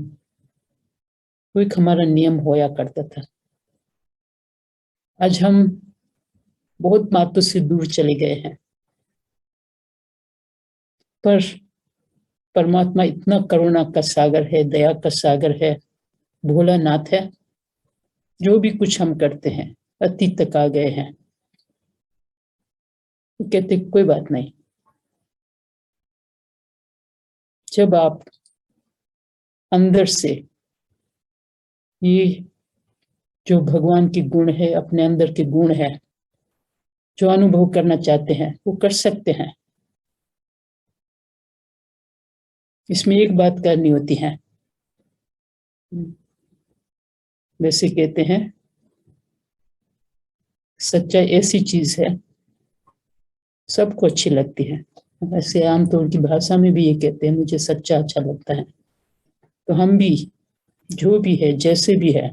वो एक हमारा नियम होया करता था। आज हम बहुत बातों से दूर चले गए हैं, पर परमात्मा इतना करुणा का सागर है, दया का सागर है, भोलानाथ है। जो भी कुछ हम करते हैं अतीत तक आ गए हैं, तो कहते कोई बात नहीं। जब आप अंदर से ये जो भगवान के गुण है, अपने अंदर के गुण है, जो अनुभव करना चाहते हैं वो कर सकते हैं। इसमें एक बात करनी होती है, वैसे कहते हैं सच्चाई ऐसी चीज है सबको अच्छी लगती है। ऐसे आमतौर की भाषा में भी ये कहते हैं मुझे सच्चा अच्छा लगता है। तो हम भी जो भी है, जैसे भी है,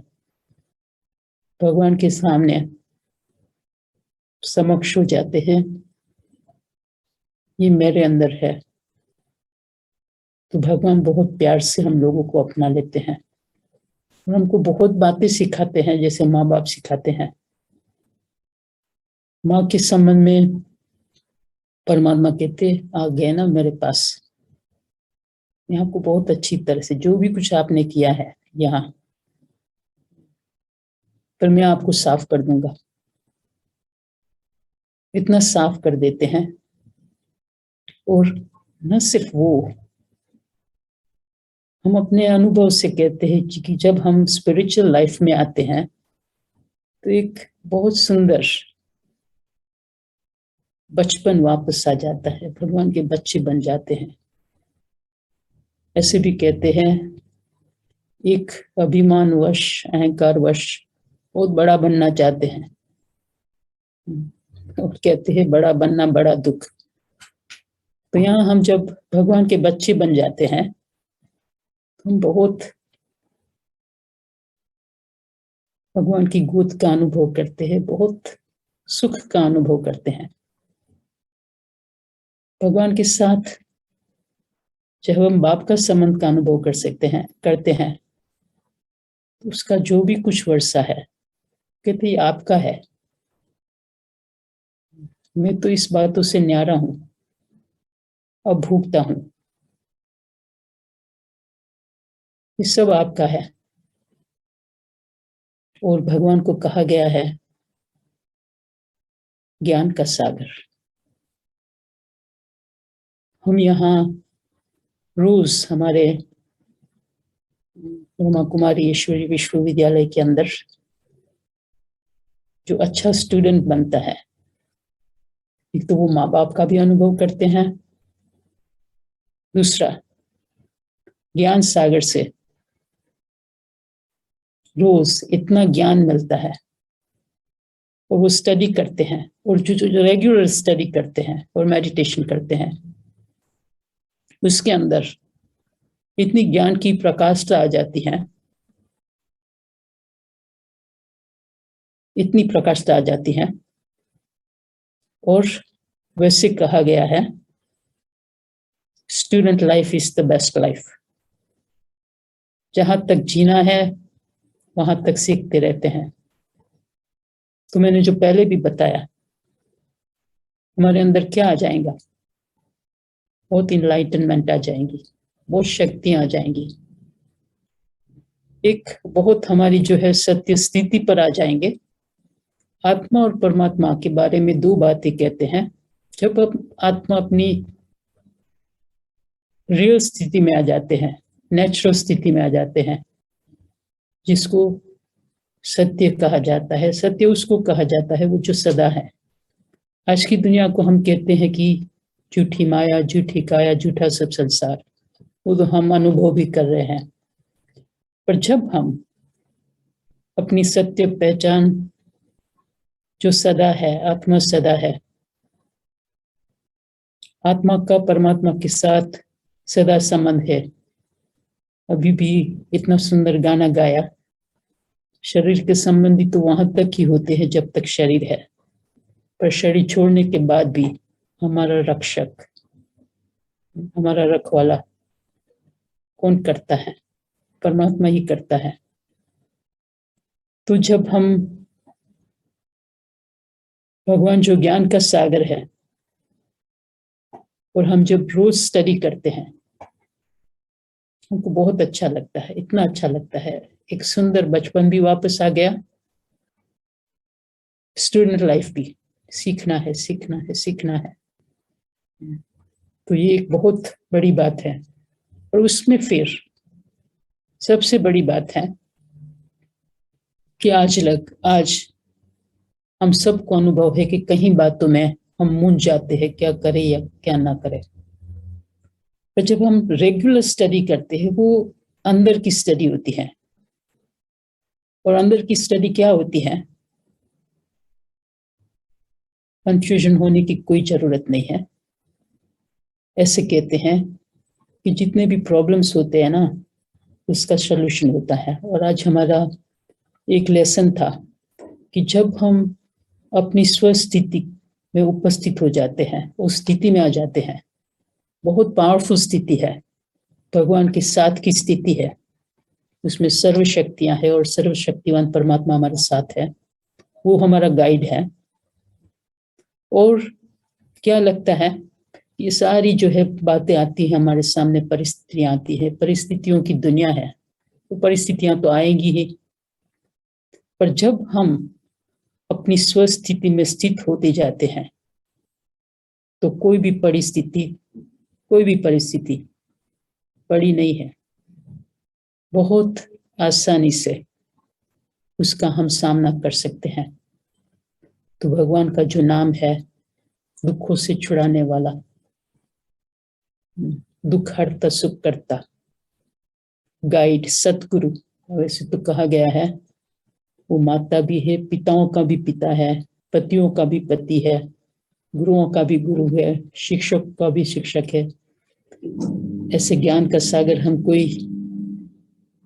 भगवान के सामने समक्ष हो जाते हैं, ये मेरे अंदर है। तो भगवान बहुत प्यार से हम लोगों को अपना लेते हैं और हमको बहुत बातें सिखाते हैं, जैसे माँ बाप सिखाते हैं। माँ के संबंध में परमात्मा कहते आ गए ना मेरे पास, मैं आपको बहुत अच्छी तरह से जो भी कुछ आपने किया है यहाँ पर मैं आपको साफ कर दूंगा। इतना साफ कर देते हैं। और न सिर्फ वो, हम अपने अनुभव से कहते हैं कि जब हम स्पिरिचुअल लाइफ में आते हैं तो एक बहुत सुंदर बचपन वापस आ जाता है, भगवान के बच्चे बन जाते हैं। ऐसे भी कहते हैं एक अभिमानवश, अहंकारवश बहुत बड़ा बनना चाहते हैं और कहते हैं बड़ा बनना बड़ा दुख। तो यहाँ हम जब भगवान के बच्चे बन जाते हैं हम बहुत भगवान की गोद का अनुभव करते हैं, बहुत सुख का अनुभव करते हैं। भगवान के साथ जब हम बाप का संबंध का अनुभव करते हैं, तो उसका जो भी कुछ वर्षा है कहते ये आपका है। मैं तो इस बातों से न्यारा हूं, अब भूखता हूं, ये सब आपका है। और भगवान को कहा गया है ज्ञान का सागर। हम यहाँ रोज हमारे ब्रह्मा कुमारी ईश्वरी विश्वविद्यालय के अंदर जो अच्छा स्टूडेंट बनता है, एक तो वो माँ बाप का भी अनुभव करते हैं, दूसरा ज्ञान सागर से रोज इतना ज्ञान मिलता है और वो स्टडी करते हैं। और जो रेगुलर स्टडी करते हैं और मेडिटेशन करते हैं, उसके अंदर इतनी ज्ञान की प्रकाष्ठा आ जाती है, इतनी प्रकाष्ठा आ जाती है। और वैसे कहा गया है student life is the best life. जहां तक जीना है वहां तक सीखते रहते हैं। तो मैंने जो पहले भी बताया, हमारे अंदर क्या आ जाएगा, बहुत इनलाइटनमेंट आ जाएंगी, बहुत शक्तियां आ जाएंगी, एक बहुत हमारी जो है सत्य स्थिति पर आ जाएंगे। आत्मा और परमात्मा के बारे में दो बातें कहते हैं। जब आत्मा अपनी रियल स्थिति में आ जाते हैं, नेचुरल स्थिति में आ जाते हैं, जिसको सत्य कहा जाता है। सत्य उसको कहा जाता है वो जो सदा है। आज की दुनिया को हम कहते हैं कि झूठी माया, झूठी काया, झूठा सब संसार, वो तो हम अनुभव भी कर रहे हैं। पर जब हम अपनी सत्य पहचान जो सदा है, आत्मा सदा है, आत्मा का परमात्मा के साथ सदा संबंध है। अभी भी इतना सुंदर गाना गाया, शरीर के संबंधी तो वहां तक ही होते हैं जब तक शरीर है, पर शरीर छोड़ने के बाद भी हमारा रक्षक, हमारा रखवाला कौन करता है? परमात्मा ही करता है। तो जब हम भगवान जो ज्ञान का सागर है, और हम जब रोज स्टडी करते हैं, हमको बहुत अच्छा लगता है, इतना अच्छा लगता है। एक सुंदर बचपन भी वापस आ गया, स्टूडेंट लाइफ भी। सीखना है, सीखना है, सीखना है। तो ये एक बहुत बड़ी बात है। और उसमें फिर सबसे बड़ी बात है कि आज हम सबको अनुभव है कि कहीं बातों में हम मूंझ जाते हैं, क्या करें या क्या ना करें। पर जब हम रेगुलर स्टडी करते हैं, वो अंदर की स्टडी होती है। और अंदर की स्टडी क्या होती है? कंफ्यूजन होने की कोई जरूरत नहीं है। ऐसे कहते हैं कि जितने भी प्रॉब्लम्स होते हैं ना, उसका सलूशन होता है। और आज हमारा एक लेसन था कि जब हम अपनी स्वस्थिति में उपस्थित हो जाते हैं, उस स्थिति में आ जाते हैं, बहुत पावरफुल स्थिति है, भगवान के साथ की स्थिति है, उसमें सर्व शक्तियां हैं और सर्वशक्तिवान परमात्मा हमारे साथ है, वो हमारा गाइड है। और क्या लगता है, ये सारी जो है बातें आती है हमारे सामने, परिस्थितियां आती है, परिस्थितियों की दुनिया है, वो परिस्थितियां तो आएंगी ही। पर जब हम अपनी स्वस्थिति में स्थित होते जाते हैं, तो कोई भी परिस्थिति बड़ी नहीं है, बहुत आसानी से उसका हम सामना कर सकते हैं। तो भगवान का जो नाम है, दुखों से छुड़ाने वाला, दुख हरता सुख करता, गाइड, सतगुरु। वैसे तो कहा गया है वो माता भी है, पिताओं का भी पिता है, पतियों का भी पति है, गुरुओं का भी गुरु है, शिक्षक का भी शिक्षक है। ऐसे ज्ञान का सागर हम कोई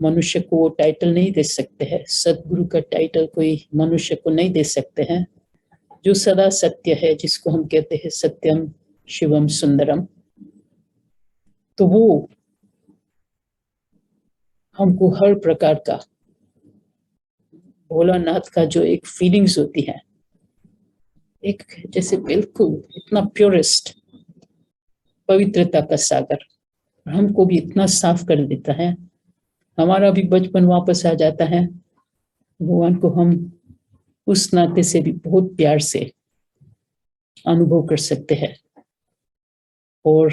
मनुष्य को वो टाइटल नहीं दे सकते हैं, सतगुरु का टाइटल कोई मनुष्य को नहीं दे सकते हैं, जो सदा सत्य है, जिसको हम कहते हैं सत्यम शिवम सुंदरम। तो वो हमको हर प्रकार का, भोलानाथ का जो एक फीलिंग्स होती है, एक जैसे बिल्कुल इतना प्योरेस्ट पवित्रता का सागर, हमको भी इतना साफ कर देता है, हमारा भी बचपन वापस आ जाता है। भगवान को हम उस नाते से भी बहुत प्यार से अनुभव कर सकते हैं। और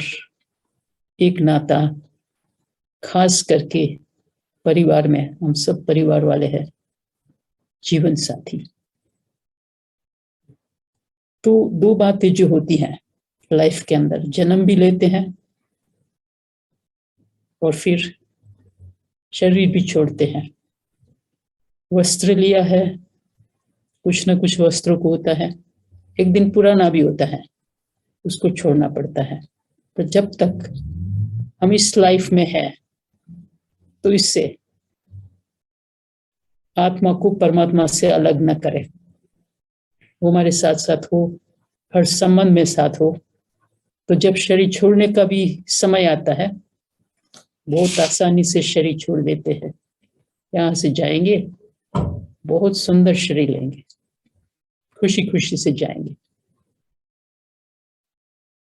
एक नाता खास करके परिवार में, हम सब परिवार वाले हैं, जीवन साथी। तो दो बातें जो होती हैं लाइफ के अंदर, जन्म भी लेते हैं और फिर शरीर भी छोड़ते हैं। वस्त्र लिया है, कुछ ना कुछ वस्त्रों को होता है, एक दिन पुराना भी होता है, उसको छोड़ना पड़ता है। पर जब तक हम इस लाइफ में है, तो इससे आत्मा को परमात्मा से अलग न करें, वो हमारे साथ साथ हो, हर संबंध में साथ हो। तो जब शरीर छोड़ने का भी समय आता है, बहुत आसानी से शरीर छोड़ देते हैं, यहाँ से जाएंगे, बहुत सुंदर शरीर लेंगे, खुशी खुशी से जाएंगे।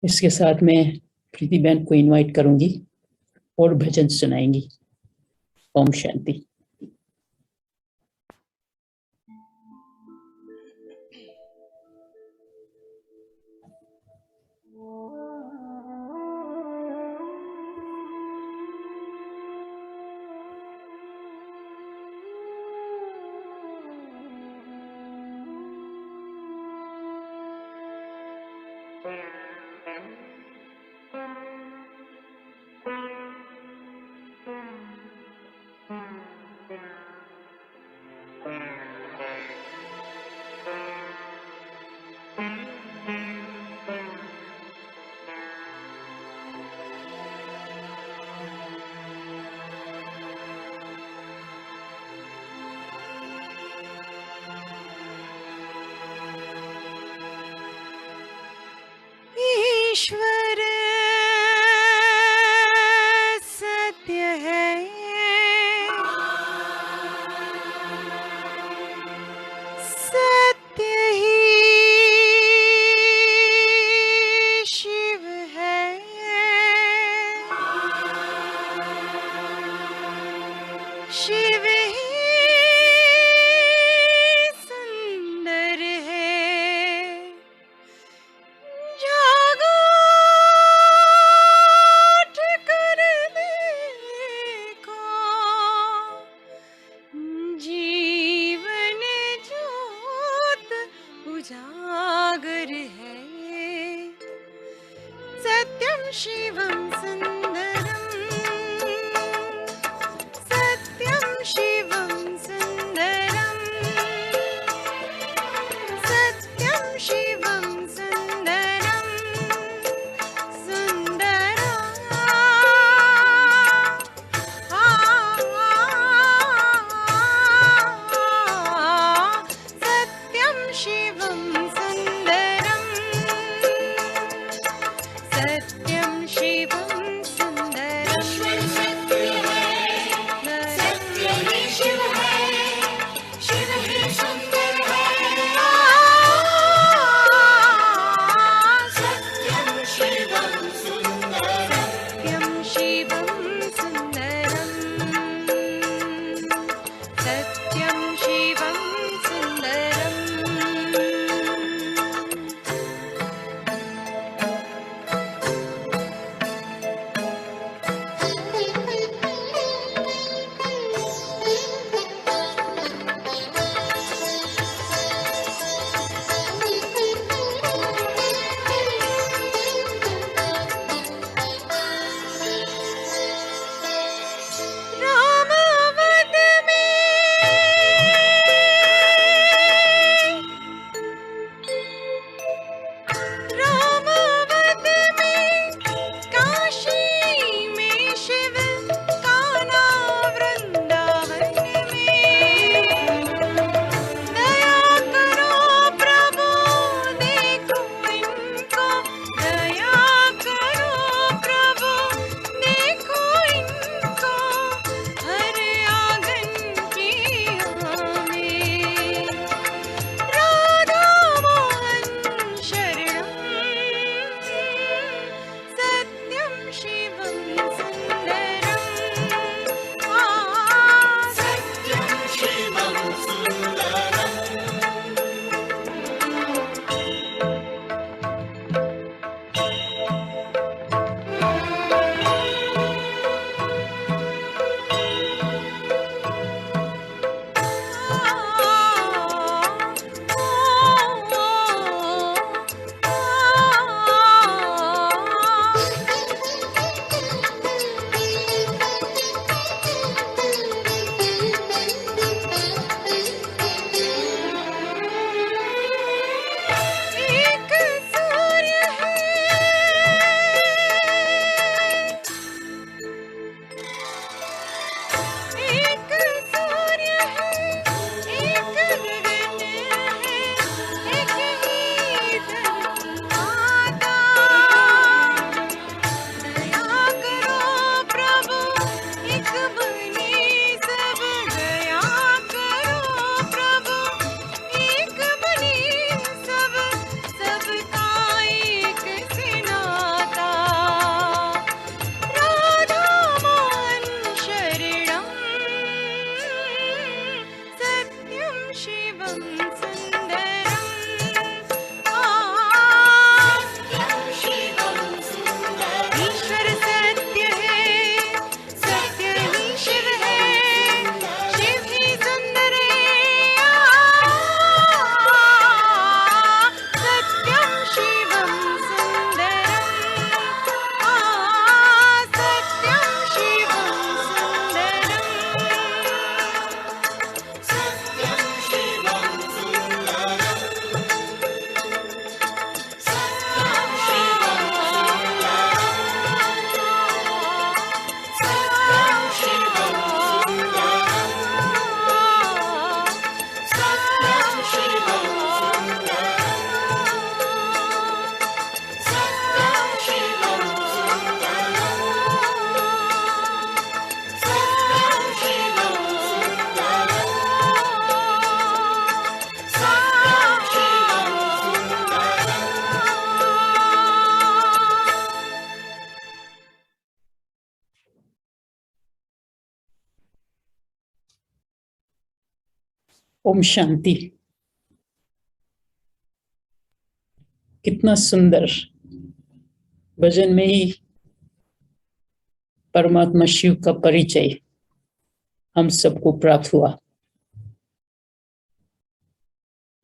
इसके साथ में प्रीति बहन को इनवाइट करूंगी और भजन सुनाएंगी। ओम शांति। ईश्वर सत्य है, सत्य ही शिव है, शिव ही सुंदर है। जागो उठ कर देखो, जीवन ज्योत उजागर है। सत्यम शिवम सुंदरम, सत्यम शिवम सुंदरम, सत्यम शिवम सुंदरम, सुंदरम। सत्यम शिवम सुंदरम, सत्यम शिवम सुंदरम। सत्य ही शिव है, शिव ही सुंदर है। सत्यम शिवम सुंदरम, सत्यम शिवम सुंदरम, सत्यम शिवम सुंदरम। रामावत में काशी में शिव, कान्हा वृंदावन में। दया करो प्रभु देखो इनको, दया करो प्रभु देखो इनको। हर आंगन की में राधा मोहन शरणम, सत्यम शिवम सुंदरम। सत्यम शिवम सुंदरम। एक सूर्य है, एक सूर्य है, एक गगन है, एक ही धरती माता। दया करो प्रभु एक बने सब, दया करो प्रभु एक बने सब, सबका एक से नाता। राधा मोहन शरणम, सत्यम शिवम सुंदरम। सत्यम शिवम सुंदरम। ईश्वर सत्य है, सत्य ही शिव है, शिव ही सुंदर है। सत्यम शिवम सुंदरम। ओम शांति। कितना सुंदर भजन में ही परमात्मा शिव का परिचय हम सबको प्राप्त हुआ।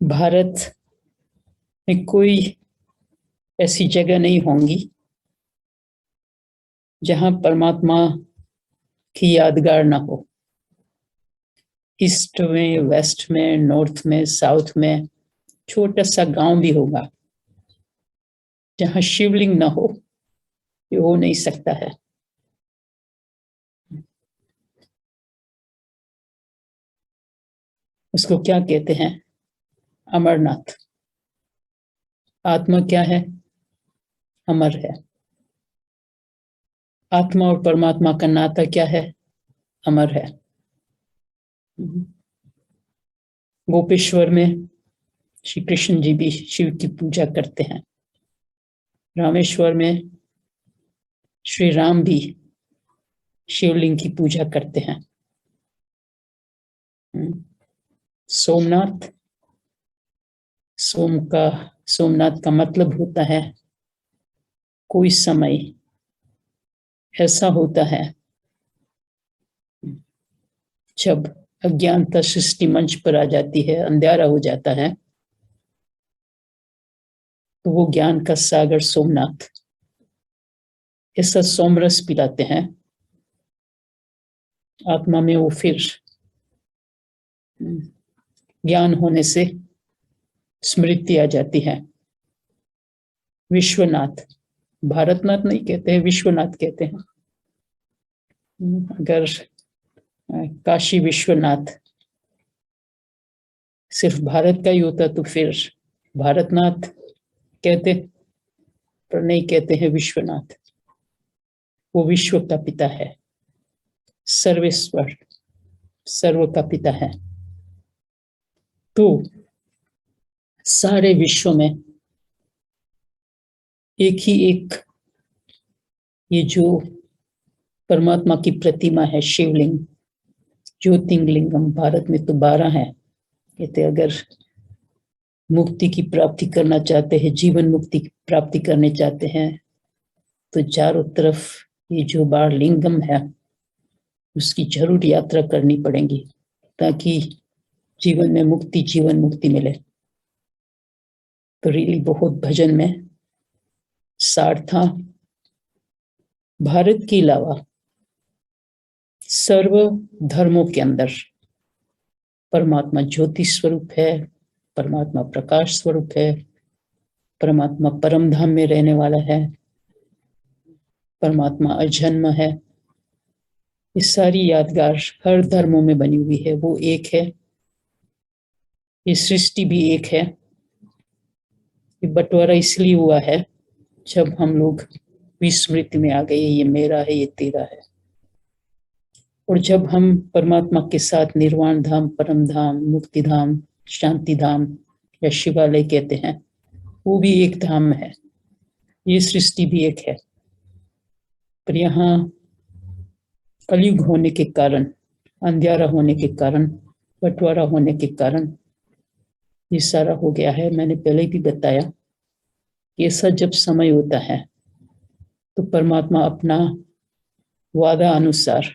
भारत में कोई ऐसी जगह नहीं होंगी जहां परमात्मा की यादगार ना हो। ईस्ट में, वेस्ट में, नॉर्थ में, साउथ में छोटा सा गांव भी होगा जहां शिवलिंग ना हो, ये हो नहीं सकता है। उसको क्या कहते हैं? अमरनाथ। आत्मा क्या है? अमर है। आत्मा और परमात्मा का नाता क्या है? अमर है। गोपेश्वर में श्री कृष्ण जी भी शिव की पूजा करते हैं। रामेश्वर में श्री राम भी शिवलिंग की पूजा करते हैं। सोमनाथ, सोमनाथ का मतलब होता है कोई समय ऐसा होता है जब अज्ञानता सृष्टि मंच पर आ जाती है, अंधेरा हो जाता है, तो वो ज्ञान का सागर सोमनाथ ऐसा सोमरस पिलाते हैं आत्मा में। वो फिर ज्ञान होने से स्मृति आ जाती है। विश्वनाथ, भारतनाथ नहीं कहते हैं, विश्वनाथ कहते हैं। अगर काशी विश्वनाथ सिर्फ भारत का ही होता तो फिर भारतनाथ कहते, पर नहीं कहते हैं विश्वनाथ। वो विश्व का पिता है, सर्वेश्वर, सर्व का पिता है। तो सारे विश्व में एक ही एक ये जो परमात्मा की प्रतिमा है, शिवलिंग, ज्योतिर्लिंगम, भारत में तो 12 है। कहते अगर मुक्ति की प्राप्ति करना चाहते हैं, जीवन मुक्ति की प्राप्ति करने चाहते हैं, तो चारों तरफ ये जो 12 लिंगम है उसकी जरूर यात्रा करनी पड़ेगी ताकि जीवन में मुक्ति, जीवन मुक्ति मिले। तो रियली बहुत भजन में सार था। भारत के अलावा सर्व धर्मों के अंदर परमात्मा ज्योति स्वरूप है, परमात्मा प्रकाश स्वरूप है, परमात्मा परम धाम में रहने वाला है, परमात्मा अजन्म है। ये सारी यादगार हर धर्मों में बनी हुई है। वो एक है, ये सृष्टि भी एक है। ये बंटवारा इसलिए हुआ है जब हम लोग विस्मृति में आ गए, ये मेरा है, ये तेरा है। और जब हम परमात्मा के साथ निर्वाण धाम, परम धाम, मुक्ति धाम, शांति धाम या शिवालय कहते हैं, वो भी एक धाम है, ये सृष्टि भी एक है। पर यहाँ कलयुग होने के कारण, अंधेरा होने के कारण, बंटवारा होने के कारण ये सारा हो गया है। मैंने पहले भी बताया कि ऐसा जब समय होता है तो परमात्मा अपना वादा अनुसार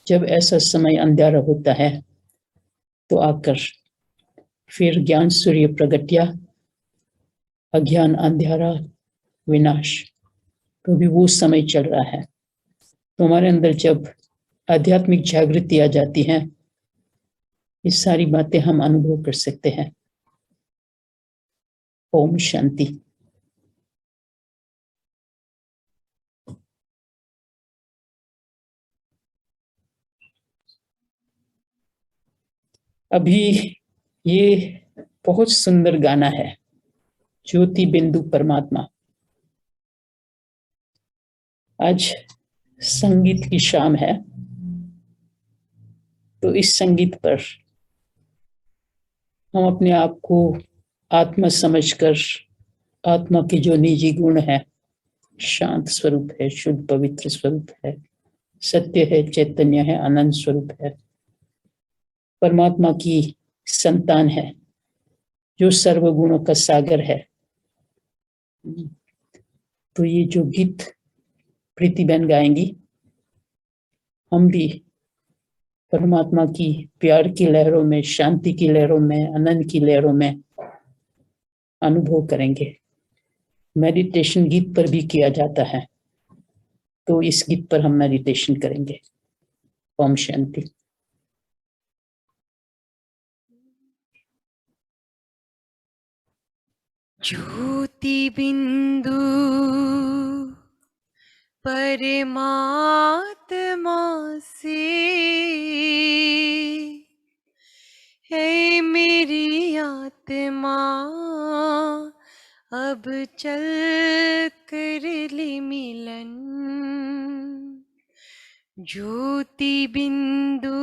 जब ऐसा समय अंधेरा होता है तो आकर फिर ज्ञान सूर्य प्रगटिया, अज्ञान अंधेरा विनाश, तो भी वो समय चल रहा है। तो हमारे अंदर जब आध्यात्मिक जागृति आ जाती है, ये सारी बातें हम अनुभव कर सकते हैं। ओम शांति। अभी ये बहुत सुंदर गाना है, ज्योति बिंदु परमात्मा। आज संगीत की शाम है, तो इस संगीत पर हम अपने आप को आत्मा समझकर, आत्मा के जो निजी गुण है, शांत स्वरूप है, शुद्ध पवित्र स्वरूप है, सत्य है, चैतन्य है, आनंद स्वरूप है, परमात्मा की संतान है, जो सर्वगुणों का सागर है। तो ये जो गीत प्रीति बहन गाएंगी, हम भी परमात्मा की प्यार की लहरों में, शांति की लहरों में, आनंद की लहरों में अनुभव करेंगे। मेडिटेशन गीत पर भी किया जाता है, तो इस गीत पर हम मेडिटेशन करेंगे। ओम शांति। ज्योति बिंदु परमात्मा से है मेरी आत्मा, अब चल कर ले मिलन। ज्योति बिंदु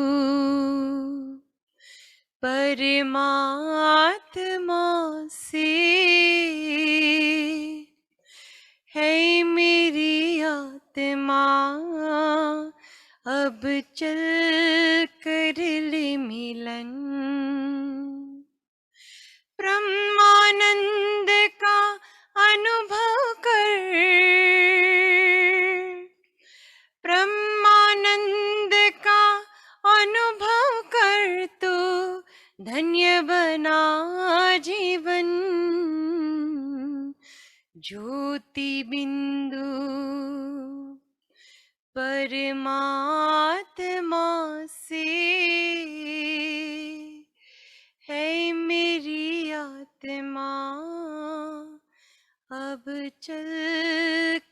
परमात्मा से है मेरी आत्मा, अब चल कर ले मिलन। ब्रह्मानंद का अनुभव कर, ब्रह्मानंद का अनुभव कर तो धन्य बना जीवन। ज्योति बिंदु परमात्मा से है मेरी आत्मा, अब चल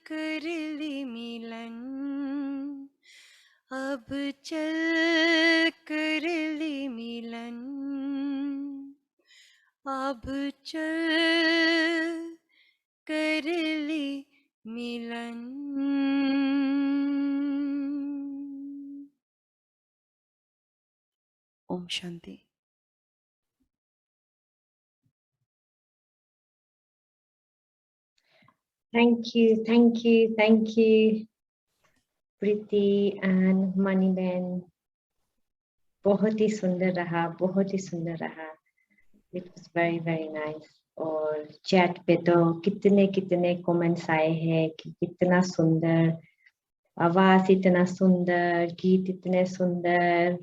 कर ले मिलन, अब चल कर ले मिलन, अब चल कर ले मिलन। Om Shanti. Thank you, Preeti and Maniben. बहुत ही सुंदर रहा, बहुत ही सुंदर रहा। It was very nice। और चैट पे तो कितने कमेंट्स आए हैं कि कितना सुंदर आवाज, इतना सुंदर गीत, इतने सुंदर,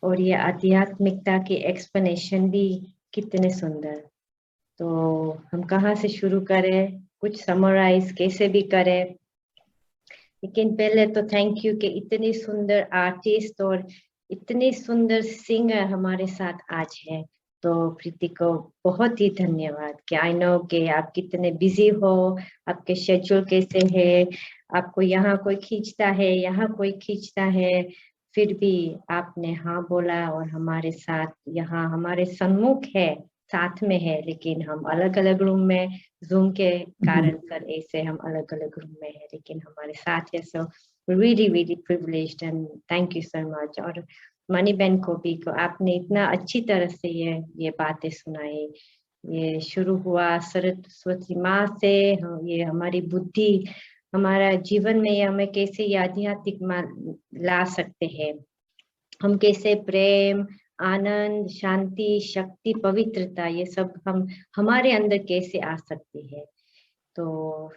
और ये आध्यात्मिकता की एक्सप्लेनेशन भी कितने सुंदर। तो हम कहाँ से शुरू करें, कुछ समराइज कैसे भी करें, लेकिन पहले तो थैंक यू कि इतनी सुंदर आर्टिस्ट और इतनी सुंदर सिंगर हमारे साथ आज है। तो प्रीति को बहुत ही धन्यवाद कि आई नो कि आप कितने बिजी हो, आपके शेड्यूल कैसे है, आपको यहाँ कोई खींचता है, यहाँ कोई खींचता है, फिर भी आपने हाँ बोला और हमारे साथ यहाँ हमारे सम्मुख है, साथ में है, लेकिन हम अलग अलग रूम में जूम के कारण सर ऐसे हम अलग अलग रूम में है, लेकिन हमारे साथ है। सो really privileged and thank you so much। और मणिबेन को भी को आपने इतना अच्छी तरह से ये बातें सुनाई। ये शुरू हुआ सरस्वती माँ से, ये हमारी बुद्धि, हमारा जीवन में ये हमें कैसे ये आध्यात्मिक ला सकते हैं, हम कैसे प्रेम, आनंद, शांति, शक्ति, पवित्रता, ये सब हम हमारे अंदर कैसे आ सकती है। तो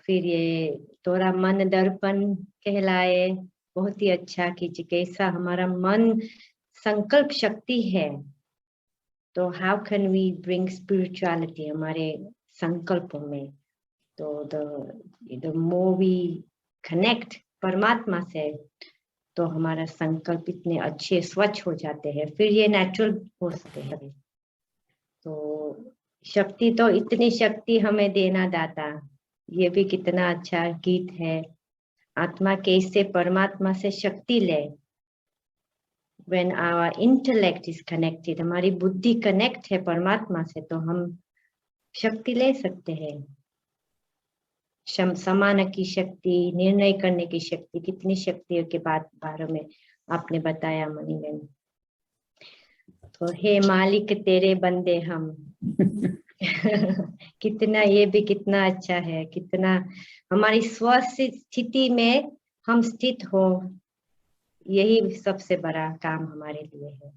फिर ये तोरा मन दर्पण कहलाए, बहुत ही अच्छा कि कैसा हमारा मन संकल्प शक्ति है। तो how can we bring spirituality हमारे संकल्पों में। तो द मोर वी कनेक्ट परमात्मा से, तो हमारा संकल्प इतने अच्छे स्वच्छ हो जाते हैं, फिर ये नेचुरल हो सकते हैं। तो शक्ति, तो इतनी शक्ति हमें देना दाता, ये भी कितना अच्छा गीत है। आत्मा कैसे परमात्मा से शक्ति ले। When our intellect is connected, हमारी बुद्धि कनेक्ट है परमात्मा से, तो हम शक्ति ले सकते हैं। समान की शक्ति, निर्णय करने की शक्ति, कितनी शक्तियों के बारे में आपने बताया मणिबेन। तो हे मालिक तेरे बंदे हम कितना, ये भी कितना अच्छा है, कितना हमारी स्वस्थिति में हम स्थित हो, यही सबसे बड़ा काम हमारे लिए है।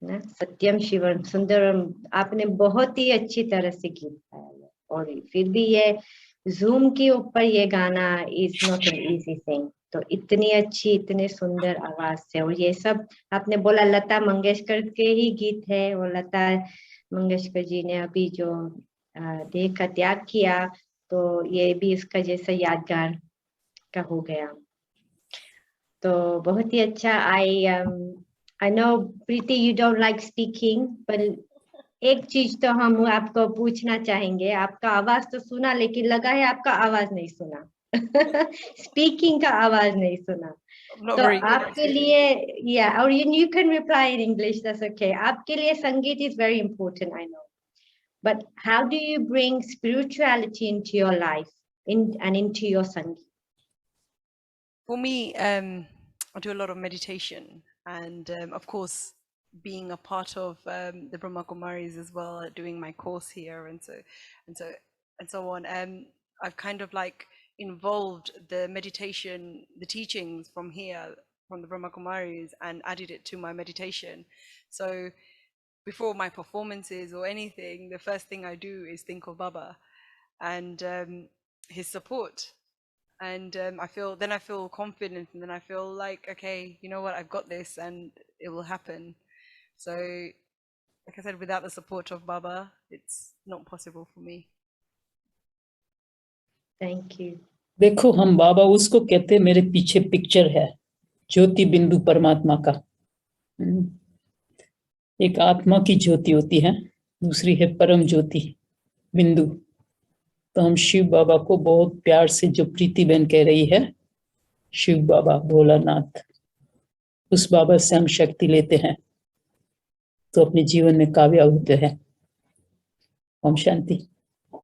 ना सत्यम शिवम सुंदरम, आपने बहुत ही अच्छी तरह से गीत गाया है। और फिर भी ये जूम के ऊपर ये गाना is not an easy thing. तो इतनी अच्छी इतने सुंदर आवाज से, और ये सब आपने बोला लता मंगेशकर के ही गीत है, और लता मंगेशकर जी ने अभी जो देह का त्याग किया, तो ये भी इसका जैसा यादगार का हो गया। तो बहुत ही अच्छा। I know Preeti you don't like speaking, पर एक चीज तो हम आपको पूछना चाहेंगे। आपका आवाज तो सुना, लेकिन लगा है आपका आवाज नहीं सुना। स्पीकिंग का आवाज नहीं सुना। I'm not तो very good at आपके speaking. लिए या और you can reply in English, that's okay. आपके लिए संगीत is very important, I know, but how do you bring spirituality into your life and into your संगीत? For me, I do a lot of meditation, and of course, being a part of the Brahma Kumaris as well, doing my course here, and so on. I've kind of like involved the meditation, the teachings from here, from the Brahma Kumaris, and added it to my meditation. So before my performances or anything, the first thing I do is think of Baba and his support. And I feel confident, and then I feel like, okay, you know what, I've got this, and it will happen. So, like I said, without the support of Baba, it's not possible for me. Thank you. देखो, हम बाबा उसको कहते हैं, मेरे पीछे picture है ज्योति बिंदु परमात्मा का। एक आत्मा की ज्योति होती है, दूसरी है परम ज्योति बिंदु। तो हम शिव बाबा को बहुत प्यार से, जो प्रीति बहन कह रही है, शिव बाबा भोलानाथ, उस बाबा से हम शक्ति लेते हैं तो अपने जीवन में कामयाब होते हैं। ओम शांति।